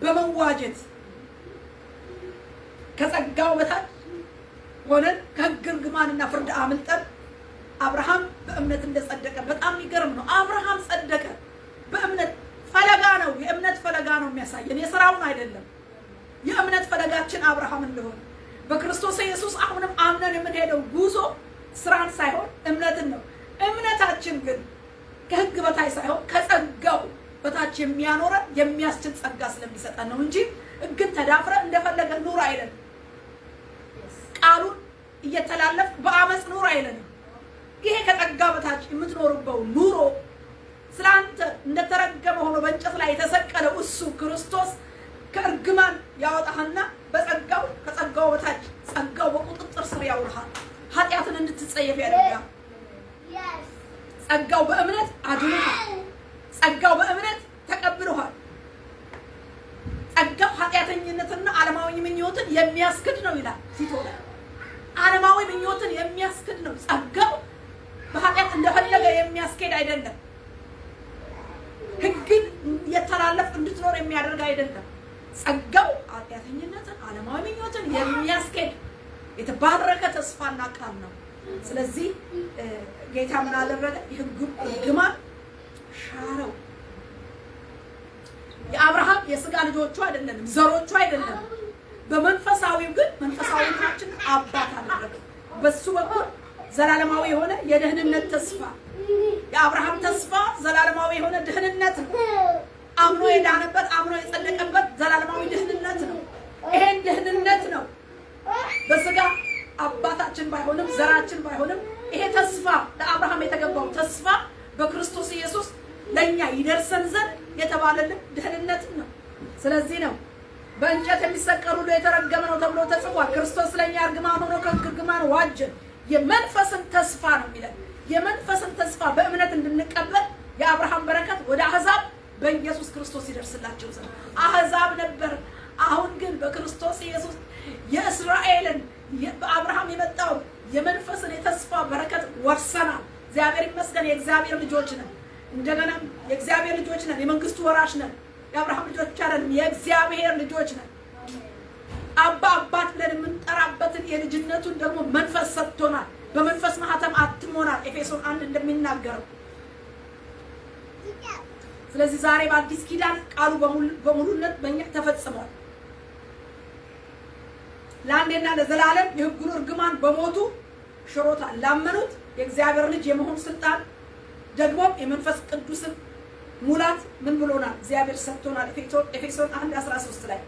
በመዋጀት ከጸጋው በታች ሆነን ከሕግ እርግማንና ፍርድ አምልጠን አብርሃም በእምነት እንደጸደቀ በጣም የሚገርም ነው። አብርሃም ጸደቀ በእምነት ፈለጋ ነው። የእምነት ፈለጋ ነው የሚያሳየን፣ የሥራውን አይደለም። የእምነት ፈለጋችን አብርሃም እንደሆነ በክርስቶስ ኢየሱስ አሁንም አምነን የምንሄደው ጉዞ ስራን ሳይሆን እምነትን ነው። እምነታችን ግን ከሕግ በታች ሳይሆን ከጸጋው በታች የሚያኖረን የሚያስችል ጸጋ ስለሚሰጠን ነው እንጂ ሕግን ተዳፍረ እንደፈለገ ኑር አይለንም። ቃሉን እየተላለፍ በአመፅ ኑር አይለንም። ይሄ ከጸጋ በታች የምትኖርበው ኑሮ ስላንተ እንደተረገመ ሆኖ በእንጨት ላይ የተሰቀለው እሱ ክርስቶስ ከእርግማን ያወጣህና በጸጋው ከጸጋው በታች ጸጋው በቁጥጥር ስር ያውልሃል። ኃጢአትን እንድትጸየፍ ያደርጋል። ጸጋው በእምነት አድኖሃል። ጸጋው በእምነት ተቀብሎሃል። ጸጋው ኃጢአተኝነትና ዓለማዊ ምኞትን የሚያስክድ ነው ይላል ቲቶ ላይ። ዓለማዊ ምኞትን የሚያስክድ ነው ጸጋው። በኃጢአት እንደፈለገ የሚያስኬድ አይደለም። ሕግን የተላለፍ እንድትኖር የሚያደርግ አይደለም። ጸጋው ኃጢአተኝነትን ዓለማዊ ምኞትን የሚያስኬድ የተባረከ ተስፋና ቃል ነው። ስለዚህ ጌታ ምን አደረገ? የሕጉን እርግማን ሻረው። የአብርሃም የሥጋ ልጆቹ አይደለንም፣ ዘሮቹ አይደለም። በመንፈሳዊው ግን መንፈሳዊነታችን አባት አደረገ። በሱ በኩል ዘላለማዊ የሆነ የደህንነት ተስፋ፣ የአብርሃም ተስፋ ዘላለማዊ የሆነ ድህንነት ነው። አምኖ የዳነበት አምኖ የጸደቀበት ዘላለማዊ ድህንነት ነው። ይሄን ድህንነት ነው በሥጋ አባታችን ባይሆንም ዘራችን ባይሆንም ይሄ ተስፋ ለአብርሃም የተገባው ተስፋ በክርስቶስ ኢየሱስ ለኛ ይደርሰን ዘንድ የተባለልን ድህንነት ነው። ስለዚህ ነው በእንጨት የሚሰቀል ሁሉ የተረገመ ነው ተብሎ ተጽፏል። ክርስቶስ ለኛ እርግማን ሆኖ ከሕግ እርግማን ዋጀን። የመንፈስን ተስፋ ነው የሚለን። የመንፈስን ተስፋ በእምነት እንድንቀበል የአብርሃም በረከት ወደ አሕዛብ በኢየሱስ ክርስቶስ ይደርስላቸው ዘንድ አሕዛብ ነበር። አሁን ግን በክርስቶስ ኢየሱስ የእስራኤልን በአብርሃም የመጣው የመንፈስን የተስፋ በረከት ወርሰናል። እግዚአብሔር ይመስገን። የእግዚአብሔር ልጆች ነን። እንደገናም የእግዚአብሔር ልጆች ነን። የመንግስቱ ወራሽ ነን። የአብርሃም ልጆች አይደለም፣ የእግዚአብሔር ልጆች ነን። አባ አባት ብለን የምንጠራበትን የልጅነቱን ደግሞ መንፈስ ሰጥቶናል። በመንፈስ ማህተም አትሞናል። ኤፌሶን 1 እንደሚናገረው። ስለዚህ ዛሬ በአዲስ ኪዳን ቃሉ በሙሉነት በእኛ ተፈጽሟል። ለአንዴና ለዘላለም የሕጉን እርግማን በሞቱ ሽሮታል። ላመኑት የእግዚአብሔር ልጅ የመሆን ስልጣን ደግሞም የመንፈስ ቅዱስን ሙላት ምን ብሎናል? እግዚአብሔር ሰጥቶናል። ኤፌሶን 1:13 ላይ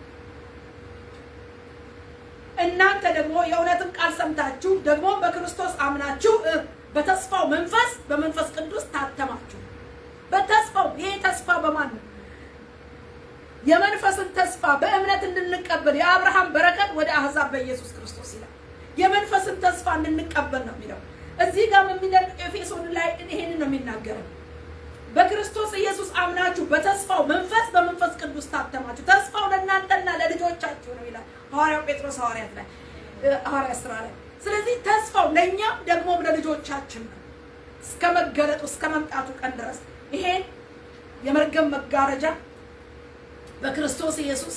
እናንተ ደግሞ የእውነትን ቃል ሰምታችሁ ደግሞ በክርስቶስ አምናችሁ በተስፋው መንፈስ በመንፈስ ቅዱስ ታተማችሁ። በተስፋው ይሄ ተስፋ በማን ነው? የመንፈስን ተስፋ በእምነት እንድንቀበል የአብርሃም በረከት ወደ አሕዛብ በኢየሱስ ክርስቶስ ይላል። የመንፈስን ተስፋ እንድንቀበል ነው የሚለው። እዚህ ጋር የሚለው ኤፌሶን ላይ ይሄንን ነው የሚናገረው። በክርስቶስ ኢየሱስ አምናችሁ በተስፋው መንፈስ በመንፈስ ቅዱስ ታተማችሁ። ተስፋው ለእናንተና ለልጆቻችሁ ነው ይላል ሐዋርያው ጴጥሮስ ሐዋርያት ሥራ ላይ። ስለዚህ ተስፋው ለእኛም ደግሞም ለልጆቻችን ነው እስከ መገለጡ እስከ መምጣቱ ቀን ድረስ። ይሄን የመርገም መጋረጃ በክርስቶስ ኢየሱስ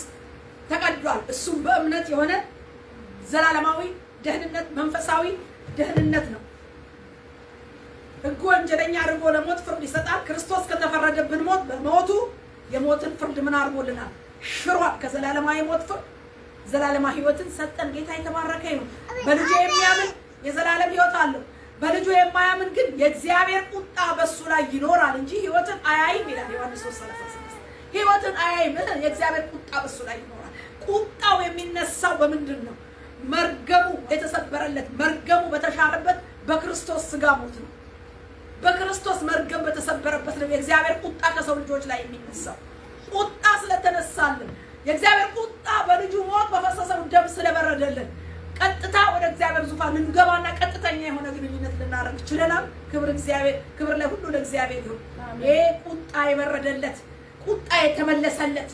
ተቀዷል። እሱም በእምነት የሆነ ዘላለማዊ ደህንነት መንፈሳዊ ደህንነት ነው። ሕግ ወንጀለኛ አድርጎ ለሞት ፍርድ ይሰጣል። ክርስቶስ ከተፈረደብን ሞት በሞቱ የሞትን ፍርድ ምን አድርጎልናል? ሽሯል። ከዘላለማዊ ሞት ፍርድ ዘላለማዊ ሕይወትን ሰጠን። ጌታ የተባረከ ይሁን። በልጁ የሚያምን የዘላለም ሕይወት አለው። በልጁ የማያምን ግን የእግዚአብሔር ቁጣ በሱ ላይ ይኖራል እንጂ ሕይወትን አያይም ይላል ዮሐንስ 3:36። ሕይወትን አያይም፣ የእግዚአብሔር ቁጣ በሱ ላይ ይኖራል። ቁጣው የሚነሳው በምንድን ነው? መርገሙ የተሰበረለት መርገሙ በተሻረበት በክርስቶስ ሥጋ ሞት ነው። በክርስቶስ መርገም በተሰበረበት ነው የእግዚአብሔር ቁጣ ከሰው ልጆች ላይ የሚነሳው። ቁጣ ስለተነሳልን የእግዚአብሔር ቁጣ በልጁ ሞት በፈሰሰው ደም ስለበረደልን ቀጥታ ወደ እግዚአብሔር ዙፋን ልንገባና ቀጥተኛ የሆነ ግንኙነት ልናደርግ ችለናል። ክብር ለሁሉ ለእግዚአብሔር ይሁን። ይሄ ቁጣ የበረደለት ቁጣ የተመለሰለት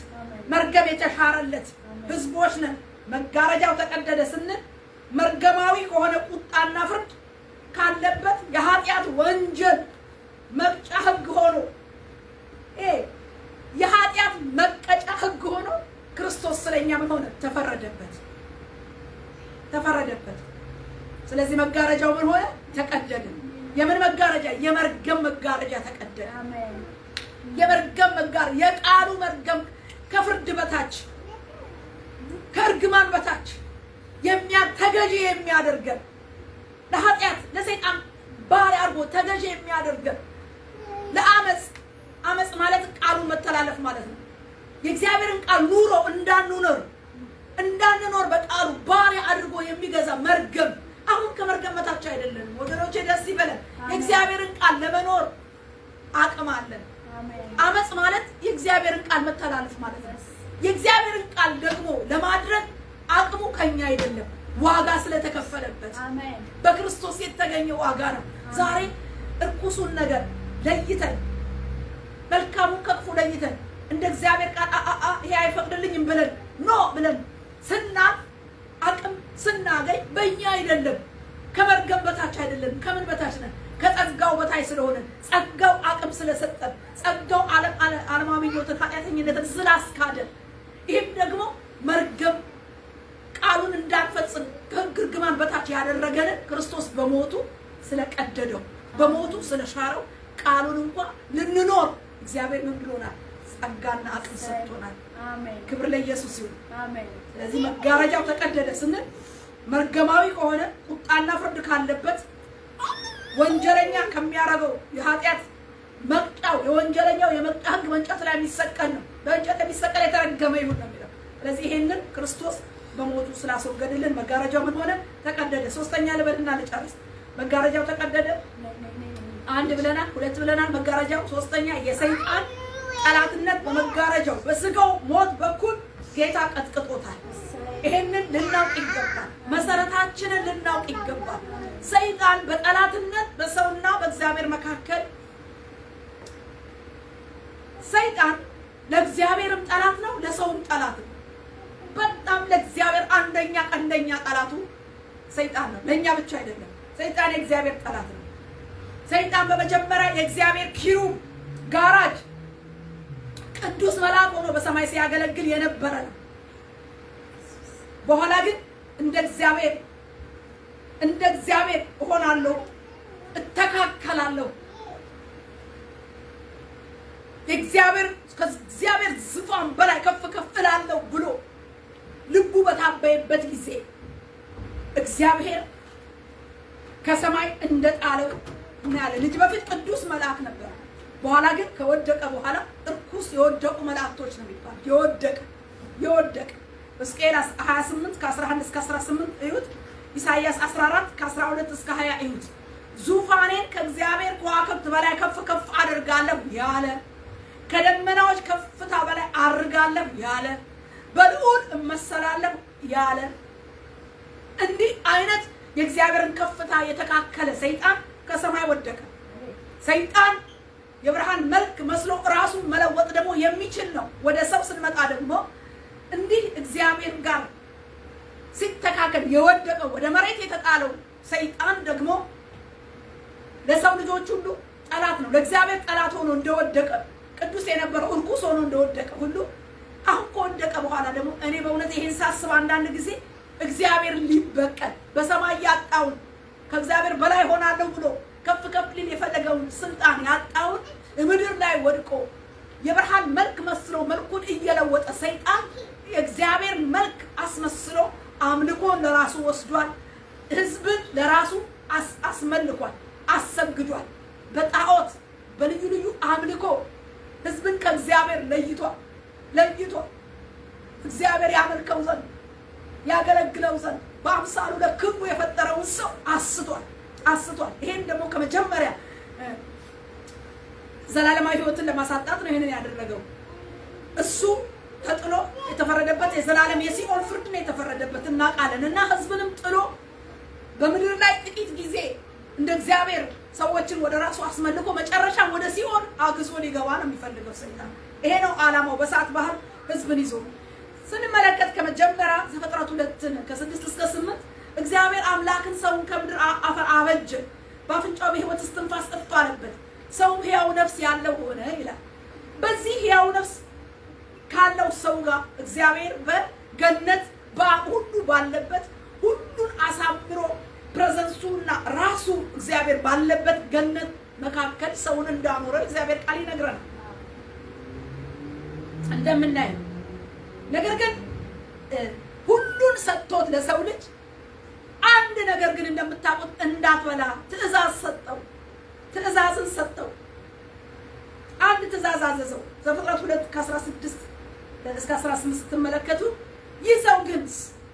መርገም የተሻረለት ህዝቦች ነን። መጋረጃው ተቀደደ ስንል መርገማዊ ከሆነ ቁጣና ፍርድ ካለበት የኃጢአት ወንጀል መቅጫ ህግ ሆኖ የኃጢአት መቀጫ ህግ ሆኖ ክርስቶስ ስለኛ ምን ሆነ? ተፈረደበት። ስለዚህ መጋረጃው ምን ሆነ? ተቀደደ። የምን መጋረጃ? የመርገም መጋረጃ ተቀደደ። የመርገም መጋረጃ፣ የቃሉ መርገም ከፍርድ በታች ከእርግማን በታች ተገዢ የሚያደርገን ለኃጢአት ለሰይጣን ባሪያ አድርጎ ተገዢ የሚያደርገን ለአመፅ ማለት ቃሉን መተላለፍ ማለት ነው። የእግዚአብሔርን ቃል ኑሮ እንዳንኖር በቃሉ ባሪያ አድርጎ የሚገዛ መርገም። አሁን ከመርገም በታች አይደለም ወገኖቼ፣ ደስ ይበለን። የእግዚአብሔርን ቃል ለመኖር አቅም አለን። አመፅ ማለት የእግዚአብሔርን ቃል መተላለፍ ማለት ነው። የእግዚአብሔርን ቃል ደግሞ ለማድረግ አቅሙ ከኛ አይደለም፣ ዋጋ ስለተከፈለበት በክርስቶስ የተገኘ ዋጋ ነው። ዛሬ እርኩሱን ነገር ለይተን መልካሙን ከክፉ ለይተን እንደ እግዚአብሔር ቃል ይሄ አይፈቅድልኝም ብለን አቅም ስናገኝ በእኛ አይደለም፣ ከመርገም በታች አይደለም። ከምን በታች ነን? ከጸጋው በታች ስለሆነ ጸጋው አቅም ስለሰጠን ጸጋው ዓለማዊ ምኞትን ኃጢአተኝነትን ስላስካደን ይህም ደግሞ መርገም ቃሉን እንዳንፈጽም ከሕግ እርግማን በታች ያደረገን ክርስቶስ በሞቱ ስለቀደደው በሞቱ ስለሻረው ቃሉን እንኳን ልንኖር እግዚአብሔር ምን ብሎናል? ጸጋና አቅም ሰጥቶናል። ክብር ለኢየሱስ ይሁን። ስለዚህ መጋረጃው ተቀደደ ስንል መርገማዊ ከሆነ ቁጣና ፍርድ ካለበት ወንጀለኛ ከሚያረገው የኃጢአት መቅጫው የወንጀለኛው የመቅጫ ሕግ በእንጨት ላይ የሚሰቀል ነው። በእንጨት የሚሰቀል የተረገመ ይሁን ነው የሚለው። ስለዚህ ይሄንን ክርስቶስ በሞቱ ስላስወገድልን መጋረጃው ምን ሆነ? ተቀደደ። ሶስተኛ ልበልና ልጨርስ። መጋረጃው ተቀደደ። አንድ ብለናል፣ ሁለት ብለናል። መጋረጃው ሶስተኛ የሰይጣን ጠላትነት በመጋረጃው በስጋው ሞት በኩል ጌታ ቀጥቅጦታል። ይሄንን ልናውቅ ይገባል። መሰረታችንን ልናውቅ ይገባል። ሰይጣን በጠላትነት በሰውና በእግዚአብሔር መካከል ሰይጣን ለእግዚአብሔርም ጠላት ነው፣ ለሰውም ጠላት ነው። በጣም ለእግዚአብሔር ቀንደኛ ጠላቱ ሰይጣን ነው። ለእኛ ብቻ አይደለም። ሰይጣን የእግዚአብሔር ጠላት ነው። ሰይጣን በመጀመሪያ የእግዚአብሔር ኪሩብ ጋራጅ ቅዱስ መልአክ ሆኖ በሰማይ ሲያገለግል የነበረ ነው። በኋላ ግን እንደ እግዚአብሔር እሆናለሁ፣ እተካከላለሁ፣ ከእግዚአብሔር ዙፋን በላይ ከፍ እላለሁ ብሎ ልቡ በታበየበት ጊዜ እግዚአብሔር ከሰማይ እንደጣለው ያለ ልጅ በፊት ቅዱስ መልአክ ነበር። በኋላ ግን ከወደቀ በኋላ እርኩስ የወደቁ መላእክቶች ነው የሚባሉት። የወደቀ ሕዝቅኤል 28 ከ11 እስከ 18 እዩት። ኢሳይያስ 14 ከ12 እስከ 20 እዩት። ዙፋኔን ከእግዚአብሔር ከዋክብት በላይ ከፍ አደርጋለሁ ያለ፣ ከደመናዎች ከፍታ በላይ አርጋለሁ ያለ፣ በልዑል እመሰላለሁ ያለ፣ እንዲህ አይነት የእግዚአብሔርን ከፍታ የተካከለ ሰይጣን ከሰማይ ወደቀ። ሰይጣን የብርሃን መልክ መስሎ ራሱን መለወጥ ደግሞ የሚችል ነው። ወደ ሰው ስንመጣ ደግሞ እንዲህ እግዚአብሔር ጋር ሲተካከል የወደቀው ወደ መሬት የተጣለው ሰይጣን ደግሞ ለሰው ልጆች ሁሉ ጠላት ነው። ለእግዚአብሔር ጠላት ሆኖ እንደወደቀ ቅዱስ የነበረው እርኩስ ሆኖ እንደወደቀ ሁሉ አሁን ከወደቀ በኋላ ደግሞ እኔ በእውነት ይሄን ሳስብ አንዳንድ ጊዜ እግዚአብሔር ሊበቀል በሰማይ ያጣውን ከእግዚአብሔር በላይ ሆናለሁ ብሎ ከፍ ከፍ ሊል የፈለገውን ስልጣን ያጣውን ምድር ላይ ወድቆ የብርሃን መልክ መስሎ መልኩን እየለወጠ ሰይጣን የእግዚአብሔር መልክ አስመስሎ አምልኮን ለራሱ ወስዷል። ህዝብን ለራሱ አስመልኳል፣ አሰግዷል። በጣዖት በልዩ ልዩ አምልኮ ህዝብን ከእግዚአብሔር ለይቷል። እግዚአብሔር ያመልከው ዘንድ ያገለግለው ዘንድ በአምሳሉ ለክብሩ የፈጠረውን ሰው አስቷል። ይሄን ደግሞ ከመጀመሪያ ዘላለማዊ ህይወትን ለማሳጣት ነው ይሄንን ያደረገው። እሱ ተጥሎ የተፈረደበት የዘላለም የሲኦል ፍርድ ነው የተፈረደበት እናውቃለንና ህዝብንም ጥሎ በምድር ላይ ጥቂት ጊዜ እንደ እግዚአብሔር ሰዎችን ወደ ራሱ አስመልኮ መጨረሻም ወደ ሲኦል አግዞ ሊገባ ነው የሚፈልገው ሰይጣን። ይሄ ነው ዓላማው። በሰዓት ባህር ህዝብን ይዞ ስንመለከት ከመጀመሪያ ዘፍጥረት 2 ከ6 እስከ 8 እግዚአብሔር አምላክን ሰውን ከምድር አፈር አበጀ፣ በአፍንጫው የህይወት እስትንፋስ እፍ አለበት፣ ሰውም ሕያው ነፍስ ያለው ሆነ ይላል። በዚህ ሕያው ነፍስ ካለው ሰው ጋር እግዚአብሔር በገነት ሁሉ ባለበት ሁሉን አሳምሮ ፕሬዘንሱና ራሱ እግዚአብሔር ባለበት ገነት መካከል ሰውን እንዳኖረ እግዚአብሔር ቃል ይነግረናል እንደምናየው። ነገር ግን ሁሉን ሰጥቶት ለሰው ልጅ አንድ ነገር ግን እንደምታውቁት እንዳትበላ ትእዛዝን ሰጠው። አንድ ትእዛዝ አዘዘው። ዘፍጥረት 2 ከ16 እስከ 18 ስትመለከቱ ይህ ሰው ግን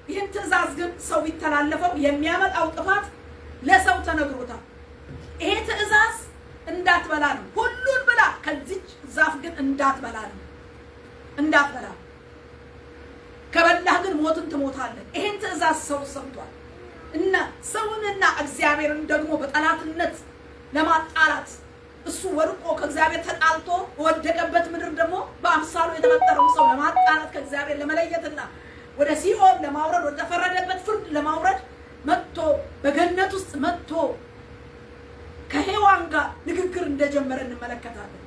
ይህን ትእዛዝ ግን ሰው ቢተላለፈው የሚያመጣው ጥፋት ለሰው ተነግሮታል። ይሄ ትእዛዝ እንዳትበላ ነው። ሁሉን ብላ፣ ከዚች ዛፍ ግን እንዳትበላ ነው። እንዳትበላ ከበላህ ግን ሞትን ትሞታለህ። ይሄን ትእዛዝ ሰው ሰምቷል እና ሰውንና እግዚአብሔርን ደግሞ በጠላትነት ለማጣላት እሱ ወድቆ ከእግዚአብሔር ተጣልቶ ወደቀበት ምድር ደግሞ በአምሳሉ የተፈጠረው ሰው ለማጣላት ከእግዚአብሔር ለመለየትና ወደ ሲኦል ለማውረድ ወደ ተፈረደበት ፍርድ ለማውረድ መጥቶ በገነት ውስጥ መጥቶ ከሔዋን ጋር ንግግር እንደጀመረ እንመለከታለን።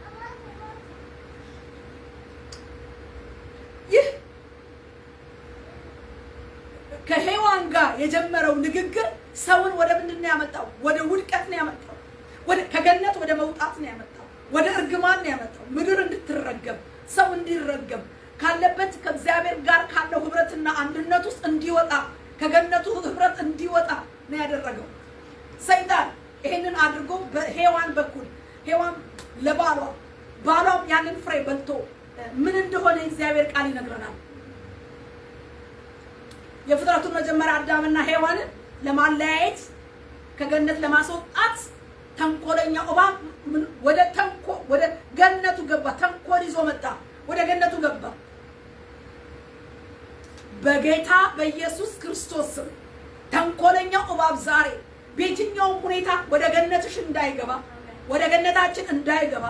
ይህ ከሔዋን ጋር የጀመረው ንግግር ሰውን ወደ ምንድን ነው ያመጣው? ወደ ውድቀት ነው ያመጣው። ከገነት ወደ መውጣት ነው ያመጣው። ወደ እርግማን ነው ያመጣው። ምድር እንድትረገም፣ ሰው እንዲረገም፣ ካለበት ከእግዚአብሔር ጋር ካለው ህብረትና አንድነት ውስጥ እንዲወጣ፣ ከገነቱ ህብረት እንዲወጣ ነው ያደረገው ሰይጣን። ይሄንን አድርጎ በሔዋን በኩል ሔዋን ባሏም ያንን ፍሬ በልቶ ምን እንደሆነ እግዚአብሔር ቃል ይነግረናል። የፍጥረቱን መጀመሪያ አዳምና ሔዋንን ለማለያየት ከገነት ለማስወጣት ተንኮለኛ እባብ ወደ ገነቱ ገባ። ተንኮል ይዞ መጣ። ወደ ገነቱ ገባ። በጌታ በኢየሱስ ክርስቶስ ስም ተንኮለኛው እባብ ዛሬ በየትኛውም ሁኔታ ወደ ገነትሽ እንዳይገባ፣ ወደ ገነታችን እንዳይገባ፣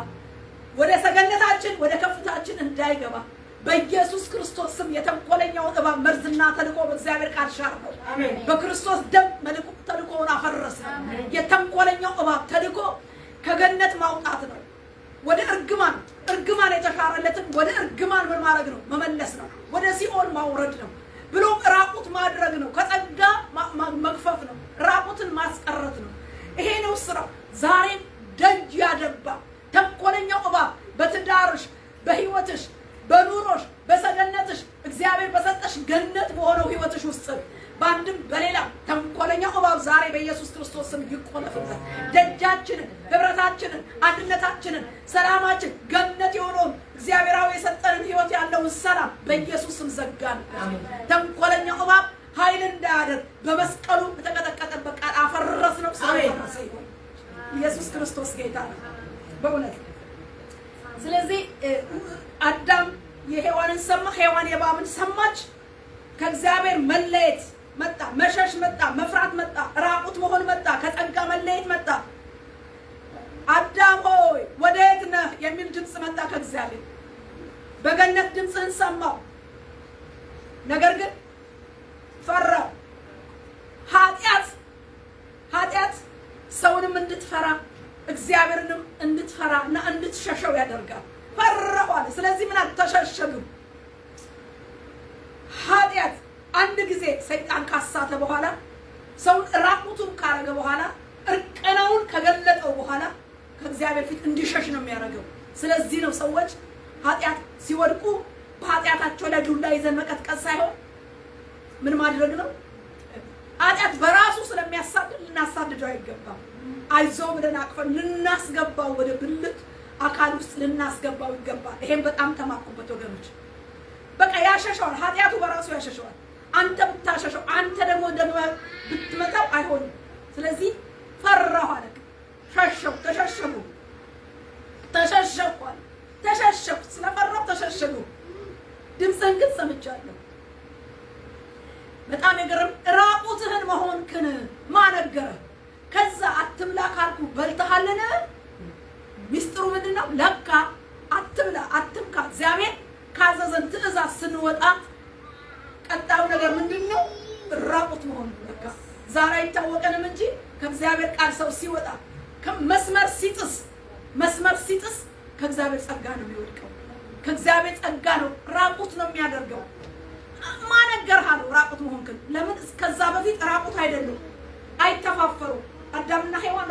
ወደ ሰገነታችን ወደ ከፍታችን እንዳይገባ በኢየሱስ ክርስቶስ ስም የተንኮለኛው እባብ መርዝና ተልኮ በእግዚአብሔር ቃል ሻርነው። በክርስቶስ ደም መልኩ ተልኮውን አፈረስነው። የተንኮለኛው እባብ ተልኮ ከገነት ማውጣት ነው። ወደ እርግማን የተሻረለትን ወደ እርግማን ምን ማድረግ ነው? መመለስ ነው። ወደ ሲኦል ማውረድ ነው። ብሎም ራቁት ማድረግ ነው። ከጸጋ መግፈፍ ነው። ራቁትን ማስቀረት ነው። ይሄ ነው ስራው። ዛሬም ደጅ ያደባ ተንኮለኛው እባብ በትዳርሽ፣ በህይወትሽ፣ በኑሮሽ፣ በሰገነትሽ እግዚአብሔር በሰጠሽ ገነት በሆነው ህይወትሽ ውስጥ በአንድም በሌላም ተንኮለኛው እባብ ዛሬ በኢየሱስ ክርስቶስ ስም ይቆለፍበት። ደጃችንን፣ ህብረታችንን፣ አንድነታችንን፣ ሰላማችን ገነት የሆነውን እግዚአብሔራዊ የሰጠንን ህይወት ያለውን ሰላም በኢየሱስ ስም ዘጋን። ተንኮለኛው እባብ ኃይል እንዳያደርግ በመስቀሉ በተቀጠቀጠበት ቃል አፈረስነው። ስለፈረሰ ይሁን ኢየሱስ ክርስቶስ ጌታ ነው በእውነት። ስለዚህ አዳም የሔዋንን ሰማ፣ ሔዋን የእባብን ሰማች። ከእግዚአብሔር መለየት መጣ፣ መሸሽ መጣ፣ መፍራት መጣ፣ ራቁት መሆን መጣ፣ ከጸጋ መለየት መጣ። አዳም ሆይ ወዴት ነህ የሚል ድምፅ መጣ ከእግዚአብሔር። በገነት ድምፅህን ሰማው፣ ነገር ግን ፈራው። ኃጢአት ሰውንም እንድትፈራ እግዚአብሔርንም እንድትፈራ እና እንድትሸሸው ያደርጋል። ፈራሁ አለ። ስለዚህ ምን ተሸሸጉ። ኃጢአት አንድ ጊዜ ሰይጣን ካሳተ በኋላ ሰውን ራቁቱን ካረገ በኋላ እርቀናውን ከገለጠው በኋላ ከእግዚአብሔር ፊት እንዲሸሽ ነው የሚያደርገው። ስለዚህ ነው ሰዎች ኃጢአት ሲወድቁ በኃጢአታቸው ላይ ዱላ ይዘን መቀጥቀጥ ሳይሆን ምን ማድረግ ነው? ኃጢአት በራሱ ስለሚያሳድድ ልናሳድደው አይገባም። አይዞህ ብለን አቅፈን ልናስገባው ወደ ብልት አካል ውስጥ ልናስገባው ይገባል። ይሄን በጣም ተማርኩበት ወገኖች። በቃ ያሸሸዋል፣ ኃጢአቱ በራሱ ያሸሸዋል። አንተ ብታሸሸው አንተ ደግሞ ብትመታው አይሆንም። ስለዚህ ፈራሁ አለ። ሸሸው፣ ተሸሸጉ፣ ተሸሸኳል፣ ተሸሸኩ። ስለፈራሁ ተሸሸጉ። ድምፅህን ግን ሰምቻለሁ። በጣም የገረም ራቁትህን መሆንክን ማነገረህ? ከዛ አትብላ ካልኩ በልተሃልን? ሚስጥሩ ምንድነው? ለካ አትብላ አትምካ እግዚአብሔር ካዘዘን ትእዛዝ ስንወጣ ቀጣዩ ነገር ምንድነው? ራቁት መሆን። ለካ ዛሬ አይታወቀንም እንጂ ከእግዚአብሔር ቃል ሰው ሲወጣ መስመር ሲጥስ ከእግዚአብሔር ጸጋ ነው የሚወድቀው። ከእግዚአብሔር ጸጋ ነው ራቁት ነው የሚያደርገው። ማነገርህ አለው ራቁት መሆንክን። ለምን እስከዛ በፊት ራቁት አይደሉም፣ አይተፋፈሩ። አዳምና ሔዋን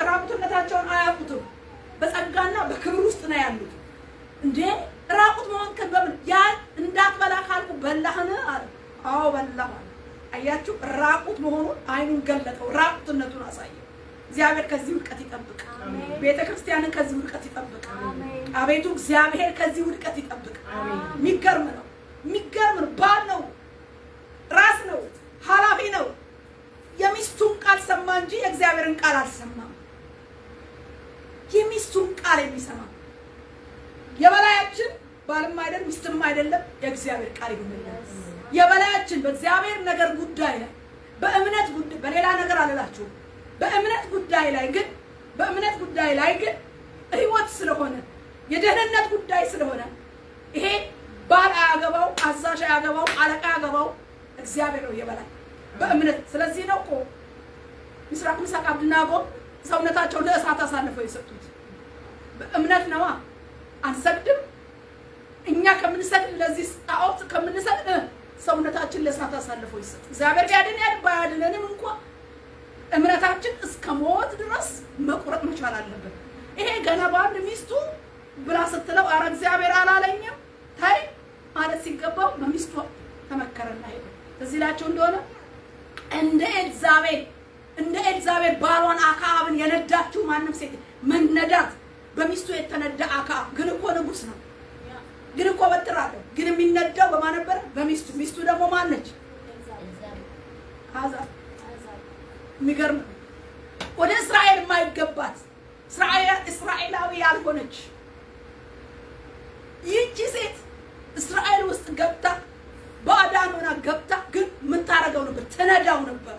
ራቁትነታቸውን አያውቁትም። በጸጋና በክብር ውስጥ ነው ያሉት። እንዴ ራቁት መሆንክን በምን ያን እንዳትበላ ካልኩ በላህን አለ። አዎ በላሁ አለ። አያችሁ ራቁት መሆኑን አይኑን ገለጠው፣ ራቁትነቱን አሳየው። እግዚአብሔር ከዚህ ውድቀት ይጠብቅ። ቤተክርስቲያንን ከዚህ ውድቀት ይጠብቅ። አቤቱ እግዚአብሔር ከዚህ ውድቀት ይጠብቅ። የሚገርም ነው። ባል ነው፣ ራስ ነው፣ ኃላፊ ነው። የሚስቱን ቃል ሰማ እንጂ የእግዚአብሔርን ቃል አልሰማም። የሚስቱን ቃል የሚሰማ የበላያችን ባልም አይደል ሚስትም አይደለም፣ የእግዚአብሔር ቃል ይሁንልን። የበላያችን በእግዚአብሔር ነገር ጉዳይ ላይ በእምነት ጉዳይ በሌላ ነገር አልላችሁም። በእምነት ጉዳይ ላይ ግን ህይወት ስለሆነ የደህንነት ጉዳይ ስለሆነ ይሄ ባል አያገባው፣ አዛዥ አያገባው፣ አለቃ አያገባው፣ እግዚአብሔር ነው የበላይ በእምነት። ስለዚህ ነው እኮ ሚስራቅ ሚሳቅ አብደናጎ ሰውነታቸውን ለእሳት አሳልፈው የሰጡት በእምነት ነዋ። አንሰግድም እኛ ከምንሰግድ ለዚህ ጣዖት ከምንሰግድ ሰውነታችን ለእሳት አሳልፈው ይሰጥ። እግዚአብሔር ቢያድነን ባያድነንም እንኳን እምነታችን እስከ ሞት ድረስ መቁረጥ መቻል አለበት። ይሄ ገና በአንድ ሚስቱ ብላ ስትለው ኧረ እግዚአብሔር አላለኝም ታይ ማለት ሲገባው በሚስቱ ተመከረና ሄደ። እዚህ ላቸው እንደሆነ እንደ ኤልዛቤል ባሏን አክዓብን የነዳችው ማንም ሴት መነዳት በሚስቱ የተነዳ አክዓብ ግን እኮ ንጉስ ነው፣ ግን እኮ በትራለሁ፣ ግን የሚነዳው በማን ነበር? በሚስቱ። ሚስቱ ደግሞ ማን ነች? አዛብ። የሚገርም ወደ እስራኤል የማይገባት እስራኤላዊ ያልሆነች ይህቺ ሴት እስራኤል ውስጥ ገብታ ባዕዳን ሆና ገብታ ግን ምን ታረገው ነበር? ትነዳው ነበር፣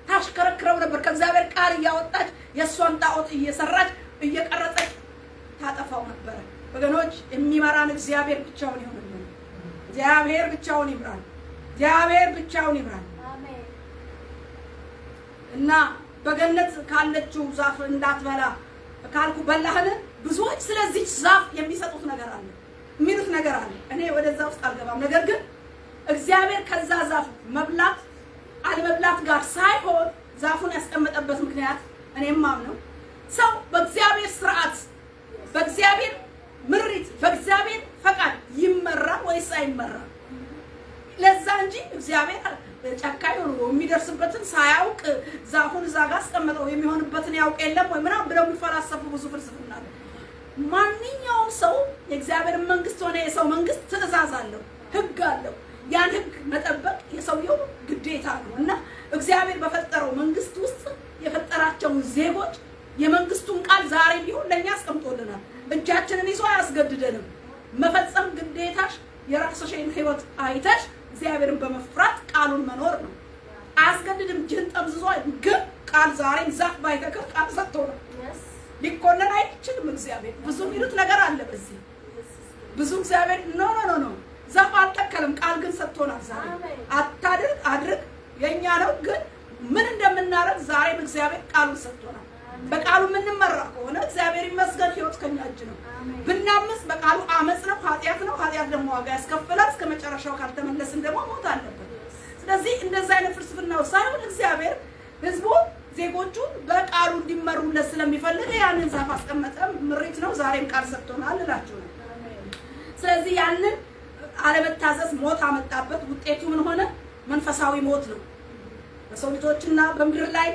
ታሽከረክረው ነበር። ከእግዚአብሔር ቃል እያወጣች የእሷን ጣዖት እየሰራች እየቀረጸች ታጠፋው ነበር። ወገኖች የሚመራን እግዚአብሔር ብቻውን ይሁንልን። እግዚአብሔር ብቻውን ይምራን። እግዚአብሔር ብቻውን ይምራን። እና በገነት ካለችው ዛፍ እንዳትበላ ካልኩ በላህን? ብዙዎች ስለዚህ ዛፍ የሚሰጡት ነገር አለ፣ የሚሉት ነገር አለ። እኔ ወደዛ ውስጥ አልገባም። ነገር ግን እግዚአብሔር ከዛ ዛፍ መብላት አለመብላት ጋር ሳይሆን ዛፉን ያስቀመጠበት ምክንያት እኔም ማምነው ሰው በእግዚአብሔር ስርዓት፣ በእግዚአብሔር ምሪት፣ በእግዚአብሔር ፈቃድ ይመራ ወይስ አይመራ ለዛ እንጂ እግዚአብሔር ጨካኝ ሆኖ የሚደርስበትን ሳያውቅ ዛፉን እዛ ጋር አስቀመጠው የሚሆንበትን ያውቅ የለም ወይ ምናምን ብለው የሚፈላሰፉ ብዙ ፍልስፍና አለ። ማንኛውም ሰው የእግዚአብሔር መንግስት ሆነ የሰው መንግስት ትእዛዝ አለው፣ ህግ አለው። ያን ህግ መጠበቅ የሰውየው ግዴታ ነው እና እግዚአብሔር በፈጠረው መንግስት ውስጥ የፈጠራቸውን ዜጎች የመንግስቱን ቃል ዛሬ ቢሆን ለኛ አስቀምጦልናል። እጃችንን ይዞ አያስገድደንም። መፈጸም ግዴታሽ የራስሽን ህይወት አይተሽ እግዚአብሔርን በመፍራት ቃሉን መኖር ነው። አያስገድድም። ጅን ጠምዝዞ ግን ቃል ዛሬም ዛፍ ባይተክል ቃል ሰጥቶናል። ሊኮነን አይችልም። እግዚአብሔር ብዙ የሚሉት ነገር አለ። በዚህ ብዙ እግዚአብሔር ኖ ዛፍ አልተከለም፣ ቃል ግን ሰጥቶናል። ዛሬ አታድርግ አድርግ የኛ ነው። ግን ምን እንደምናረግ ዛሬም እግዚአብሔር ቃሉን ሰጥቶናል። በቃሉ የምንመራ ከሆነ እግዚአብሔር ይመስገን ህይወት ከኛ እጅ ነው። ብናምጽ በቃሉ አመጽ ነው፣ ኃጢአት ነው። ኃጢአት ደግሞ ዋጋ ያስከፍላል። እስከ መጨረሻው ካልተመለስን ደግሞ ሞት አለበት። ስለዚህ እንደዛ አይነት ፍልስፍናው ሳይሆን እግዚአብሔር ህዝቡ ዜጎቹን በቃሉ እንዲመሩለት ስለሚፈልግ ያንን ዛፍ አስቀመጠ። ምሪት ነው። ዛሬም ቃል ሰጥቶናል እላችሁ ነው። ስለዚህ ያንን አለመታዘዝ ሞት አመጣበት። ውጤቱ ምን ሆነ? መንፈሳዊ ሞት ነው። በሰው ልጆችና በምድር ላይ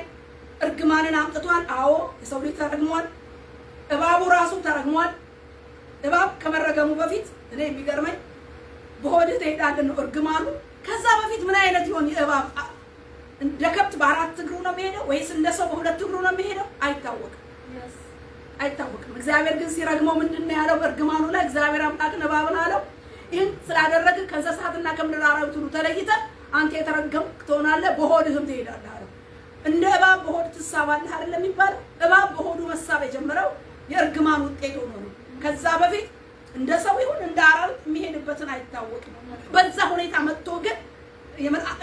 እርግማንን አምጥቷል። አዎ የሰው ልጅ ተረግሟል። እባቡ ራሱ ተረግሟል። እባብ ከመረገሙ በፊት እኔ የሚገርመኝ በሆድህ ትሄዳለህ ነው እርግማኑ። ከዛ በፊት ምን አይነት ይሆን የእባብ እንደ ከብት በአራት እግሩ ነው የሚሄደው ወይስ እንደ ሰው በሁለት እግሩ ነው የሚሄደው? አይታወቅም። እግዚአብሔር ግን ሲረግመው ምንድነው ያለው? በእርግማኑ ላይ እግዚአብሔር አምላክን እባብን አለው ይህን ስላደረግህ ከእንስሳትና ከምድር አራዊት ሁሉ ተለይተህ አንተ የተረገምክ ትሆናለህ፣ በሆድህም ትሄዳለህ አለው። እንደ እባብ በሆድ ትሳባለህ አይደለም የሚባለው? እባብ በሆዱ መሳብ የጀመረው የእርግማን ውጤት ሆኖ ነው። ከዛ በፊት እንደ ሰው ይሁን እንደ አራዊት የሚሄድበትን አይታወቅም። በዛ ሁኔታ መጥቶ ግን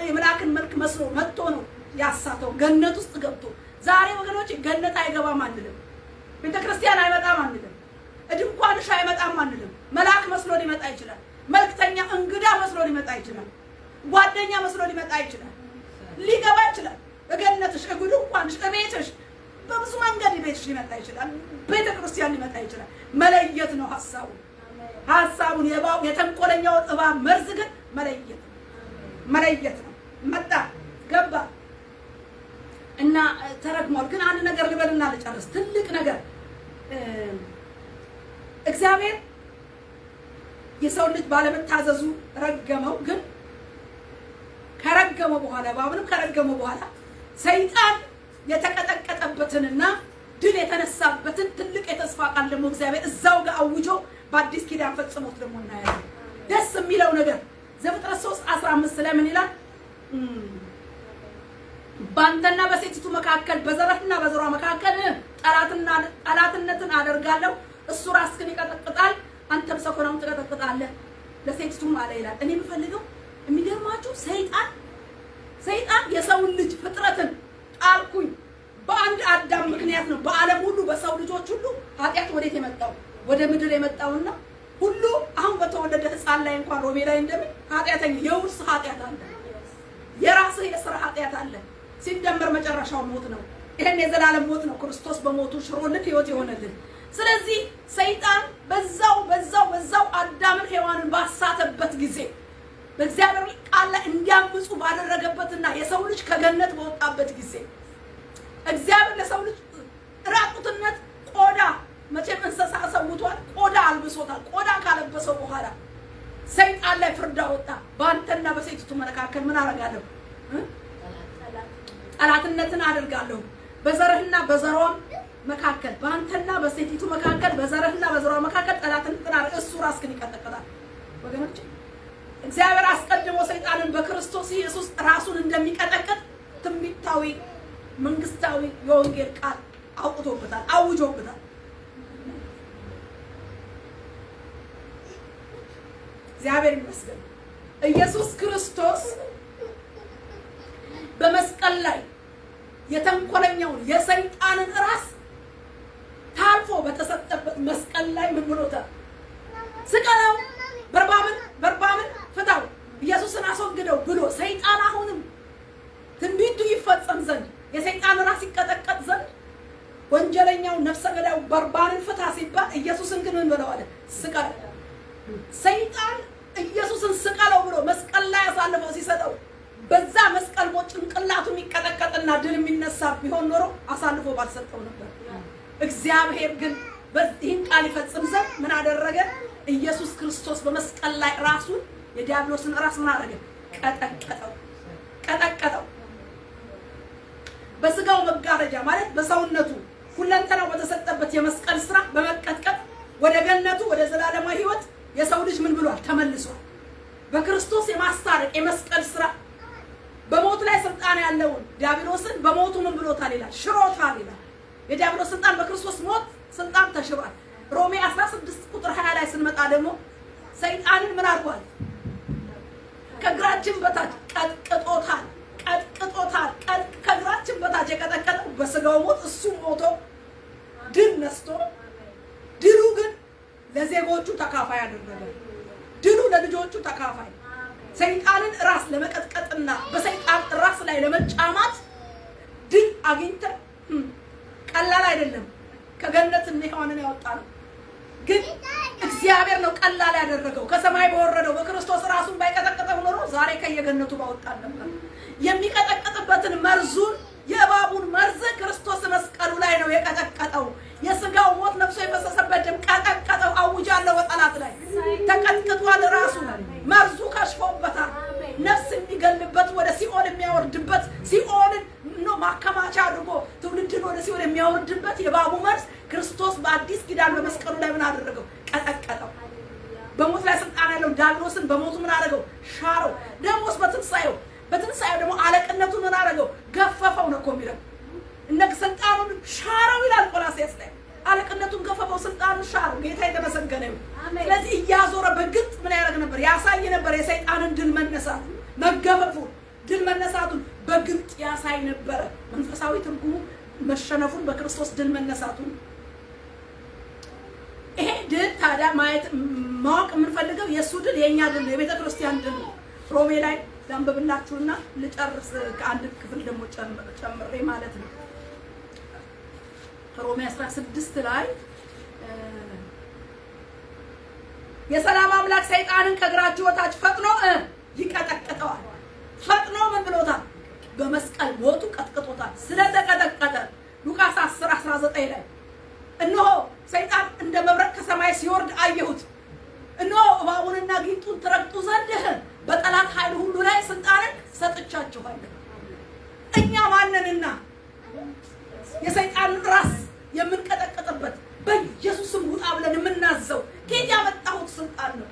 የመላእክን መልክ መስሎ መጥቶ ነው ያሳተው ገነት ውስጥ ገብቶ። ዛሬ ወገኖች ገነት አይገባም አንልም፣ ቤተክርስቲያን አይመጣም አንልም፣ ድንኳንሽ አይመጣም አንልም። መልአክ መስሎ ሊመጣ ይችላል። መልክተኛ እንግዳ መስሎ ሊመጣ ይችላል። ጓደኛ መስሎ ሊመጣ ይችላል። ሊገባ ይችላል። በገነትሽ ድንኳንሽ ቤትሽ በብዙ መንገድ ቤትሽ ሊመጣ ይችላል። ቤተክርስቲያን ሊመጣ ይችላል። መለየት ነው ሐሳቡን የተንኮለኛውን እባብ መርዝ ግን መለየት ነው። መጣ ገባ እና ተረግሟል። ግን አንድ ነገር ልበልና ልጨርስ። ትልቅ ነገር እግዚአብሔር የሰው ልጅ ባለመታዘዙ ረገመው። ግን ከረገመው በኋላ እባብንም ከረገመው በኋላ ሰይጣን የተቀጠቀጠበትንና ድል የተነሳበትን ትልቅ የተስፋ ቃል ደግሞ እግዚአብሔር እዛው ጋር አውጆ በአዲስ ኪዳን ፈጽሞት ደግሞ እናያለን። ደስ የሚለው ነገር ዘፍጥረት 3:15 ላይ ምን ይላል? ባንተና በሴቲቱ መካከል በዘርህና በዘሯ መካከል ጠላትነትን አደርጋለሁ፣ እሱ ራስህን ይቀጠቅጣል፣ አንተም ሰኮናውን ትቀጠቅጣለህ፣ ለሴቲቱም አለ ይላል። እኔ የምፈልገው የሚገርማችሁ ሰይጣን የሰውን ልጅ ፍጥረትን ጣልኩኝ በአንድ አዳም ምክንያት ነው። በዓለም ሁሉ በሰው ልጆች ሁሉ ኃጢአት ወዴት የመጣው? ወደ ምድር የመጣውና ሁሉ አሁን በተወለደ ሕፃን ላይ እንኳን ሮሜ ላይ እንደምን ኃጢአተኛ የውርስ ኃጢአት አለ፣ የራስህ የሥራ ኃጢአት አለ። ሲደመር መጨረሻው ሞት ነው። ይሄን የዘላለም ሞት ነው ክርስቶስ በሞቱ ሽሮልን ሕይወት የሆነልን። ስለዚህ ሰይጣን በዛው አዳምን ሔዋንን ባሳተበት ጊዜ በእግዚአብሔር ቃል ላይ እንዲያምፁ ባደረገበትና የሰው ልጅ ከገነት በወጣበት ጊዜ እግዚአብሔር ለሰው ልጅ ራቁትነት ቆዳ መቼም እንስሳ ሰውቷል፣ ቆዳ አልብሶታል። ቆዳ ካለበሰው በኋላ ሰይጣን ላይ ፍርድ አወጣ። በአንተና በሴቲቱ መካከል ምን አደርጋለሁ? ጠላትነትን አደርጋለሁ። በዘርህና በዘሯም መካከል በአንተና በሴቲቱ መካከል በዘርህና በዘሯ መካከል ጠላትነትን አደርጋለሁ፣ እሱ ራስህን ይቀጠቅጣል። ወገኖች እግዚአብሔር አስቀድሞ ሰይጣንን በክርስቶስ ኢየሱስ ራሱን እንደሚቀጠቅጥ ትንቢታዊ መንግስታዊ የወንጌል ቃል አውጥቶበታል፣ አውጆበታል። እግዚአብሔር ይመስገን። ኢየሱስ ክርስቶስ በመስቀል ላይ የተንኮለኛውን የሰይጣንን ራስ ታልፎ በተሰጠበት መስቀል ላይ ምን ብሎታል? ስቀለው፣ በርባምን ፍታው፣ ኢየሱስን አስወግደው ብሎ ሰይጣን አሁንም ትንቢቱ ይፈጸም ዘንድ የሰይጣን ራስ ይቀጠቀጥ ዘንድ ወንጀለኛው ነፍሰ ገዳዩ በርባንን ፍታ ሲባል ኢየሱስን ግን ምን ብለዋል? ስቀለው። ሰይጣን ኢየሱስን ስቀለው ብሎ መስቀል ላይ አሳልፈው ሲሰጠው በዛ መስቀል ሞት ጭንቅላቱ የሚቀጠቀጥና ድል የሚነሳ ቢሆን ኖሮ አሳልፎ ባልሰጠው ነበር። እግዚአብሔር ግን በዚህን ቃል ይፈጽም ዘንድ ምን አደረገ? ኢየሱስ ክርስቶስ በመስቀል ላይ ራሱን የዲያብሎስን ራስ ምን አደረገ? ቀጠቀጠው። በስጋው መጋረጃ ማለት በሰውነቱ ሁለንተናው በተሰጠበት የመስቀል ስራ በመቀጥቀጥ ወደ ገነቱ ወደ ዘላለማዊ ሕይወት የሰው ልጅ ምን ብሏል? ተመልሷል። በክርስቶስ የማስታረቅ የመስቀል ስራ በሞት ላይ ስልጣን ያለውን ዲያብሎስን በሞቱ ምን ብሎታል ይላል? ሽሮታል ይላል። የዲያብሎስ ስልጣን በክርስቶስ ሞት ስልጣን ተሽሯል። ሮሜ 16 ቁጥር 20 ላይ ስንመጣ ደግሞ ሰይጣንን ምን አድርጓል? ከእግራችን በታች ቀጥቅጦታል። ከእግራችን በታች የቀጠቀጠው በስጋው ሞት እሱ ሞቶ ድል ነስቶ ድሉ ግን ለዜጎቹ ተካፋይ አደረገ። ድሉ ለልጆቹ ተካፋይ። ሰይጣንን ራስ ለመቀጥቀጥና በሰይጣን ራስ ላይ ለመጫማት ድል አግኝተን ቀላል አይደለም። ከገነት ሔዋንን ያወጣነው ግን እግዚአብሔር ነው ቀላል ያደረገው። ከሰማይ በወረደው በክርስቶስ ራሱን ባይቀጠቅጠው ኖሮ ዛሬ ከየገነቱ ባወጣን ነበር። የሚቀጠቅጥበትን መርዙን የእባቡን መርዝ ክርስቶስ መስቀሉ ላይ ነው የቀጠቀጠው። የስጋው ሞት ነፍሶ የፈሰሰበት ደም ቀጠቀጠው። አውጃለሁ በጠላት ላይ ተቀጥቅጧል። ራሱ መርዙ ከሽፎበታል። ነፍስ የሚገልበት ወደ ሲኦል የሚያወርድበት ሲኦልን ነው ማከማቻ አድርጎ ትውልድን ወደ ሲኦል የሚያወርድበት የእባቡ መርዝ ክርስቶስ በአዲስ ኪዳን በመስቀሉ ላይ ምን አደረገው? ቀጠቀጠው። በሞት ላይ ስልጣን ያለው ዲያብሎስን በሞቱ ምን አደረገው? ሻረው። ደሞስ በትንሳኤው ደግሞ አለቅነቱን ምን አደረገው? ገፈፈው ነው እኮ የሚለው። እነ ስልጣኑን ሻረው ይላል ቆላስይስ ላይ። አለቅነቱን ገፈፈው፣ ስልጣኑን ሻረው። ጌታ የተመሰገነ ይሁን። ስለዚህ እያዞረ በግልጥ ምን ያደርግ ነበር? ያሳይ ነበር። የሰይጣንን ድል መነሳት መገፈፉን ድል መነሳቱን በግልጥ ያሳይ ነበር። መንፈሳዊ ትርጉሙ መሸነፉን በክርስቶስ ድል መነሳቱን። ይሄ ድል ታዲያ ማወቅ የምንፈልገው የእሱ ድል የእኛ ድል ነው፣ የቤተ ክርስቲያን ድል ነው። ሮሜ ላይ ላንብብላችሁና ልጨርስ፣ ከአንድ ክፍል ደግሞ ጨምሬ ማለት ነው። ሮሜ 16 ላይ የሰላም አምላክ ሰይጣንን ከእግራችሁ በታች ፈጥኖ ይቀጠቅጠዋል። ፈጥኖ ምን ብሎታል? በመስቀል ሞቱ ቀጥቅጦታል። ስለተቀጠቀጠ ሉቃስ 10:19 ላይ እነሆ ሰይጣን እንደ መብረቅ ከሰማይ ሲወርድ አየሁት፣ እነሆ እባቡንና ጊንጡን ትረግጡ ዘንድ በጠላት ኃይል ሁሉ ላይ ስልጣንን ሰጥቻችኋለሁ። እኛ ማንንና የሰይጣንን ራስ የምንቀጠቅጥበት በኢየሱስም ውጣ ብለን የምናዘው ከየት ያመጣሁት ስልጣን ነው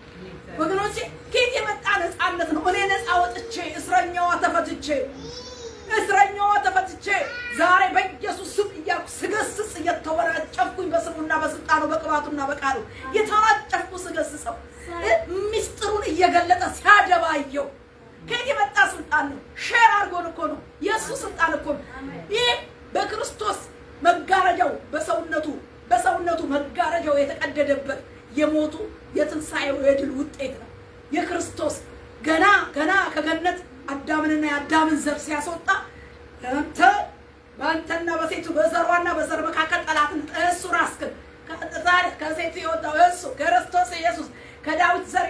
ወገኖቼ? ከየት የመጣ ነፃነት ነው? እኔ ነፃ ወጥቼ እስረኛዋ ተፈትቼ ዛሬ በኢየሱስ ስም እያልኩ ስገስጽ እየተወራጨፍኩኝ በስሙና በስልጣኑ በቅባቱና በቃሉ የተወራጨፍኩ ስገስጸው ሚስጥሩን እየገለጠ ሲያደባየው ከየት የመጣ ስልጣን ነው? ሼር አድርጎን እኮ ነው። የእሱ ስልጣን እኮ ነው። ይህ በክርስቶስ መጋረጃው በሰውነቱ መጋረጃው የተቀደደበት የሞቱ የትንሣኤው የድል ውጤት ነው። የክርስቶስ ገና ከገነት አዳምንና የአዳምን ዘር ሲያስወጣ በአንተና በሴቱ በዘሯና በዘር መካከል ጠላትን እሱ ራስክን ከሴቱ የወጣው እሱ ክርስቶስ ኢየሱስ ከዳዊት ዘር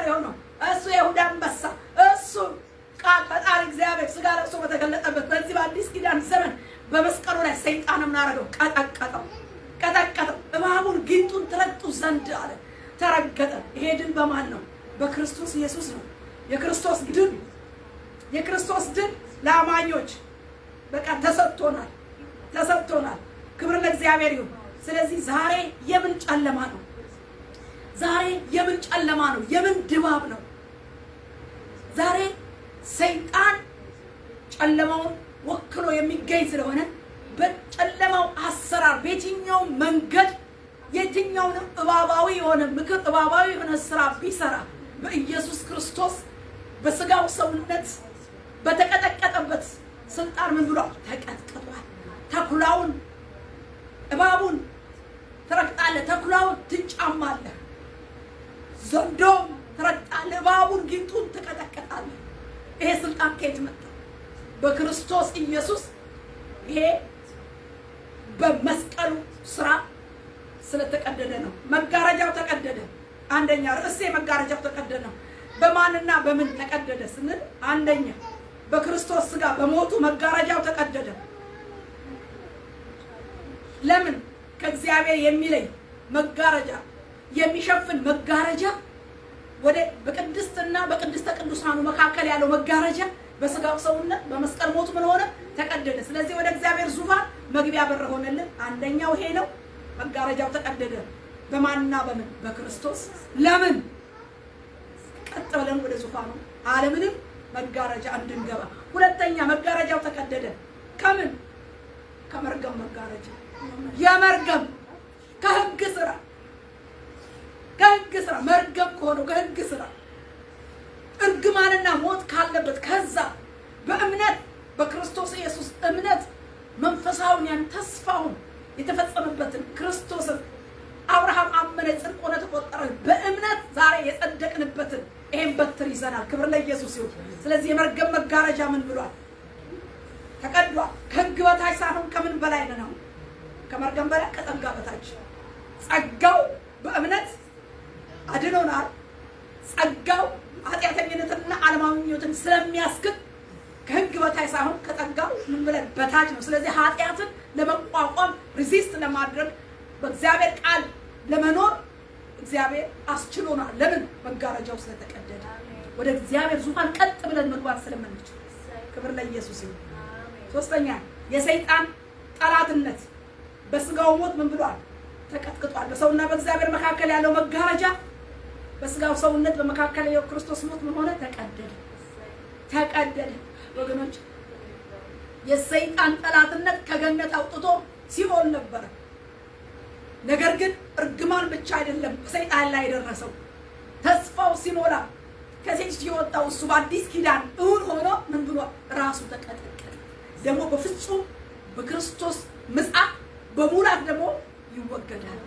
የሆነው እሱ የይሁዳ አንበሳ እሱ ቃል ፈጣሪ እግዚአብሔር ስጋ ለብሶ በተገለጠበት በዚህ በአዲስ ኪዳን ዘመን በመስቀሉ ላይ ሰይጣን ምን አደረገው? ቀጠቀጠው። እባቡን ጊንጡን ትረግጡ ዘንድ አለ። ተረገጠ። ይሄ ድል በማን ነው? በክርስቶስ ኢየሱስ ነው። የክርስቶስ ድል ለአማኞች በቃ ተሰጥቶናል። ክብር ለእግዚአብሔር ይሁን። ስለዚህ ዛሬ የምን ጨለማ ነው? የምን ድባብ ነው? ዛሬ ሰይጣን ጨለማውን ወክሎ የሚገኝ ስለሆነ በጨለማው አሰራር በየትኛው መንገድ የትኛውንም እባባዊ የሆነ ምክር እባባዊ የሆነ ስራ ቢሰራ በኢየሱስ ክርስቶስ በስጋው ሰውነት በተቀጠቀጠበት ስልጣን ምን ብሏል? ተቀጥቅጧል። ተኩላውን እባቡን ትረግጣለህ፣ ተኩላውን ትጫማለህ፣ ዘንዶም ትረግጣለህ፣ እባቡን ጊንጡን ትቀጠቅጣለህ። ይሄ ስልጣን ከየት መጣ? በክርስቶስ ኢየሱስ። ይሄ በመስቀሉ ስራ ስለተቀደደ ነው። መጋረጃው ተቀደደ። አንደኛ ርዕሴ መጋረጃው ተቀደደ ነው። በማንና በምን ተቀደደ ስንል አንደኛ በክርስቶስ ስጋ በሞቱ መጋረጃው ተቀደደ። ለምን? ከእግዚአብሔር የሚለይ መጋረጃ የሚሸፍን መጋረጃ ወደ በቅድስትና በቅድስተ ቅዱሳኑ መካከል ያለው መጋረጃ በስጋው ሰውነት በመስቀል ሞቱ ምን ሆነ? ተቀደደ። ስለዚህ ወደ እግዚአብሔር ዙፋን መግቢያ በር ሆነልን። አንደኛው ይሄ ነው። መጋረጃው ተቀደደ። በማንና በምን? በክርስቶስ። ለምን? ቀጥ ብለን ወደ ዙፋኑ ዓለምንም መጋረጃ እንድንገባ። ሁለተኛ መጋረጃው ተቀደደ። ከምን? ከመርገም መጋረጃ። የመርገም ከህግ ስራ መርገም ከሆነው ከህግ ስራ እርግማንና ሞት ካለበት ከዛ በእምነት በክርስቶስ ኢየሱስ እምነት መንፈሳውን ያን ተስፋውን የተፈጸመበትን ክርስቶስን አብርሃም አመነ ጽድቅ ሆነ ተቆጠረ። በእምነት ዛሬ የጸደቅንበትን ይሄ ይሄን በትር ይዘናል። ክብር ለኢየሱስ ይሁን። ስለዚህ የመርገም መጋረጃ ምን ብሏል? ተቀዷል። ከሕግ በታች ሳይሆን ከምን በላይ ነው? ከመርገም በላይ ከጸጋ በታች። ጸጋው በእምነት አድኖናል። ጸጋው ኃጢአተኝነትና ዓለማዊነትን ስለሚያስክድ ከሕግ በታች ሳይሆን ከጸጋው ምን ብለን በታች ነው። ስለዚህ ኃጢአትን ለመቋቋም ሪዚስት ለማድረግ በእግዚአብሔር ቃል ለመኖር እግዚአብሔር አስችሎናል። ለምን? መጋረጃው ስለተቀደደ ወደ እግዚአብሔር ዙፋን ቀጥ ብለን መግባት ስለምንችል። ክብር ለኢየሱስ ይሁን። ሶስተኛ የሰይጣን ጠላትነት በስጋው ሞት ምን ብሏል? ተቀጥቅጧል። በሰውና በእግዚአብሔር መካከል ያለው መጋረጃ በስጋው ሰውነት በመካከል ያለው ክርስቶስ ሞት ምን ሆነ? ተቀደደ። ወገኖች የሰይጣን ጠላትነት ከገነት አውጥቶ ሲኦል ነበረ። ነገር ግን እርግማን ብቻ አይደለም በሰይጣን ላይ የደረሰው። ተስፋው ሲሞላ ከሴት ሲወጣው እሱ በአዲስ ኪዳን እውን ሆኖ ምን ብሎ ራሱ ተቀጠቀጠ። ደግሞ በፍጹም በክርስቶስ ምጽአት በሙላት ደግሞ ይወገዳል።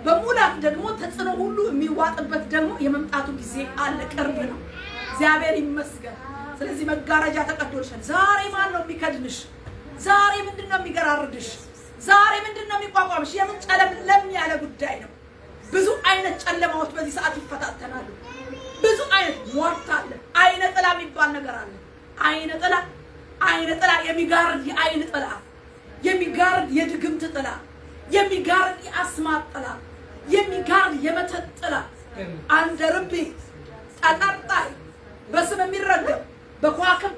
በሙላት ደግሞ ተጽዕኖ ሁሉ የሚዋጥበት ደግሞ የመምጣቱ ጊዜ አለ፣ ቅርብ ነው። እግዚአብሔር ይመስገን። ስለዚህ መጋረጃ ተቀዶልሻል። ዛሬ ማን ነው የሚከድንሽ? ዛሬ ምንድነው የሚገራርድሽ? ዛሬ ምንድነው የሚቋቋምሽ? የምን ጨለምለም ያለ ጉዳይ ነው። ብዙ አይነት ጨለማዎች በዚህ ሰዓት ይፈታተናሉ። ብዙ አይነት ሟርት አለ። አይነ ጥላ የሚባል ነገር አለ። አይነ ጥላ የሚጋርድ የአይን ጥላ፣ የሚጋርድ የድግምት ጥላ፣ የሚጋርድ የአስማት ጥላ፣ የሚጋርድ የመተት ጥላ፣ አንደ ርቤ ጠጠርጣይ፣ በስም የሚረገም በኳክብ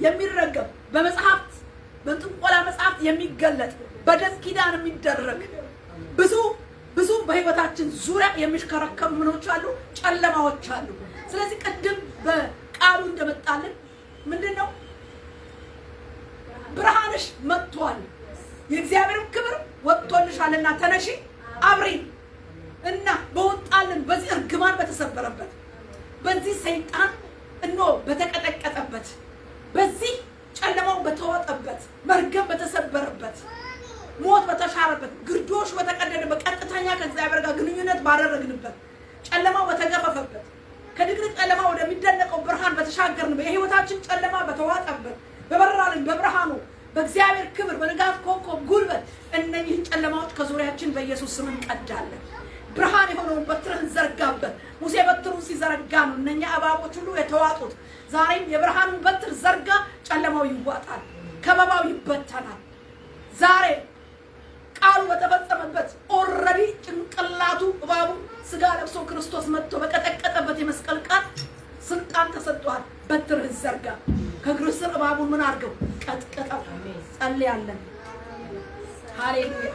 የሚረገም በመጽሐፍት በጥንቆላ መጽሐፍት የሚገለጥ በደም ኪዳን የሚደረግ ብዙ በህይወታችን ዙሪያ የሚሽከረከሩ ምኖች አሉ፣ ጨለማዎች አሉ። ስለዚህ ቅድም በቃሉ እንደመጣልን ምንድነው? ብርሃንሽ መጥቷል፣ የእግዚአብሔር ክብር ወጥቶልሻልና ተነሺ አብሪ እና በወጣልን በዚህ እርግማን በተሰበረበት በዚህ ሰይጣን በተቀጠቀጠበት በዚህ ጨለማው በተወጠበት መርገም በተሰበረበት ሞት በተሻረበት ግርዶሽ በተቀደደበት ቀጥተኛ ከእግዚአብሔር ጋር ግንኙነት ባደረግንበት ጨለማው በተገፈፈበት ከድቅድቅ ጨለማ ወደሚደነቀው ብርሃን በተሻገርንበት የህይወታችን ጨለማ በተዋጠበት በበራልን በብርሃኑ በእግዚአብሔር ክብር በንጋት ኮከብ ጉልበት እነኚህን ጨለማዎች ከዙሪያችን በኢየሱስ ስም እንቀዳለን። ብርሃን የሆነውን በትርህን ዘርጋበት። ሙሴ በትሩን ሲዘረጋ ነው እነኛ እባቦች ሁሉ የተዋጡት። ዛሬም የብርሃኑን በትር ዘርጋ፣ ጨለማው ይዋጣል፣ ከበባው ይበተናል። ዛሬ ቃሉ በተፈጸመበት ኦልሬዲ ጭንቅላቱ እባቡ ስጋ ለብሶ ክርስቶስ መጥቶ በቀጠቀጠበት የመስቀል ቃል ስልጣን ተሰጥቷል። በትርህን ዘርጋ፣ ከእግር ስር እባቡን ምን አድርገው? ቀጥቀጠው። ጸልያለን። ሃሌሉያ።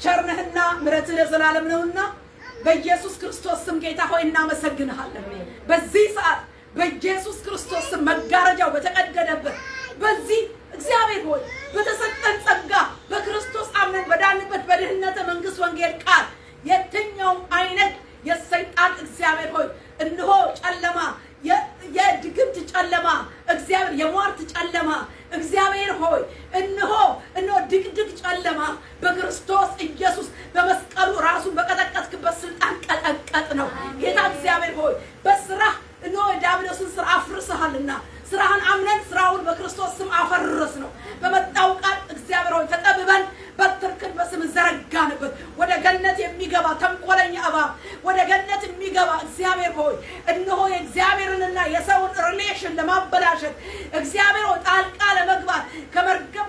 ቸርነህና ምሕረትህ ለዘላለም ነውና በኢየሱስ ክርስቶስ ስም ጌታ ሆይ እናመሰግንሃለን። በዚህ ሰዓት በኢየሱስ ክርስቶስ ስም መጋረጃው በተቀደደበት በዚህ እግዚአብሔር ሆይ በተሰጠን ጸጋ በክርስቶስ አምነን በዳንበት በድህነተ መንግስት ወንጌል ቃል የትኛውም አይነት የሰይጣን እግዚአብሔር ሆይ እነሆ ጨለማ የድግምት ጨለማ እግዚአብሔር የሟርት ጨለማ እግዚአብሔር ሆይ እነሆ ድቅድቅ ጨለማ በክርስቶስ ኢየሱስ በመስቀሉ ራሱን በቀጠቀጥክበት ስልጣን ቀጠቀጥ ነው። ጌታ እግዚአብሔር ሆይ በስራህ ዲያብሎስን ስራ አፍርሰሃልና ስራህን አምነን ስራውን በክርስቶስ ስም አፈርስ ነው። በመጣው ቃል እግዚአብሔር ሆይ ተጠብበን በትርክን በስም ዘረጋንበት። ወደ ገነት የሚገባ ተንኮለኛ እባብ ወደ ገነት የሚገባ እግዚአብሔር ሆይ እነሆ የእግዚአብሔርንና የሰውን ሪሌሽን ለማበላሸት እግዚአብሔር ሆይ ጣልቃ ለመግባት ከመርገም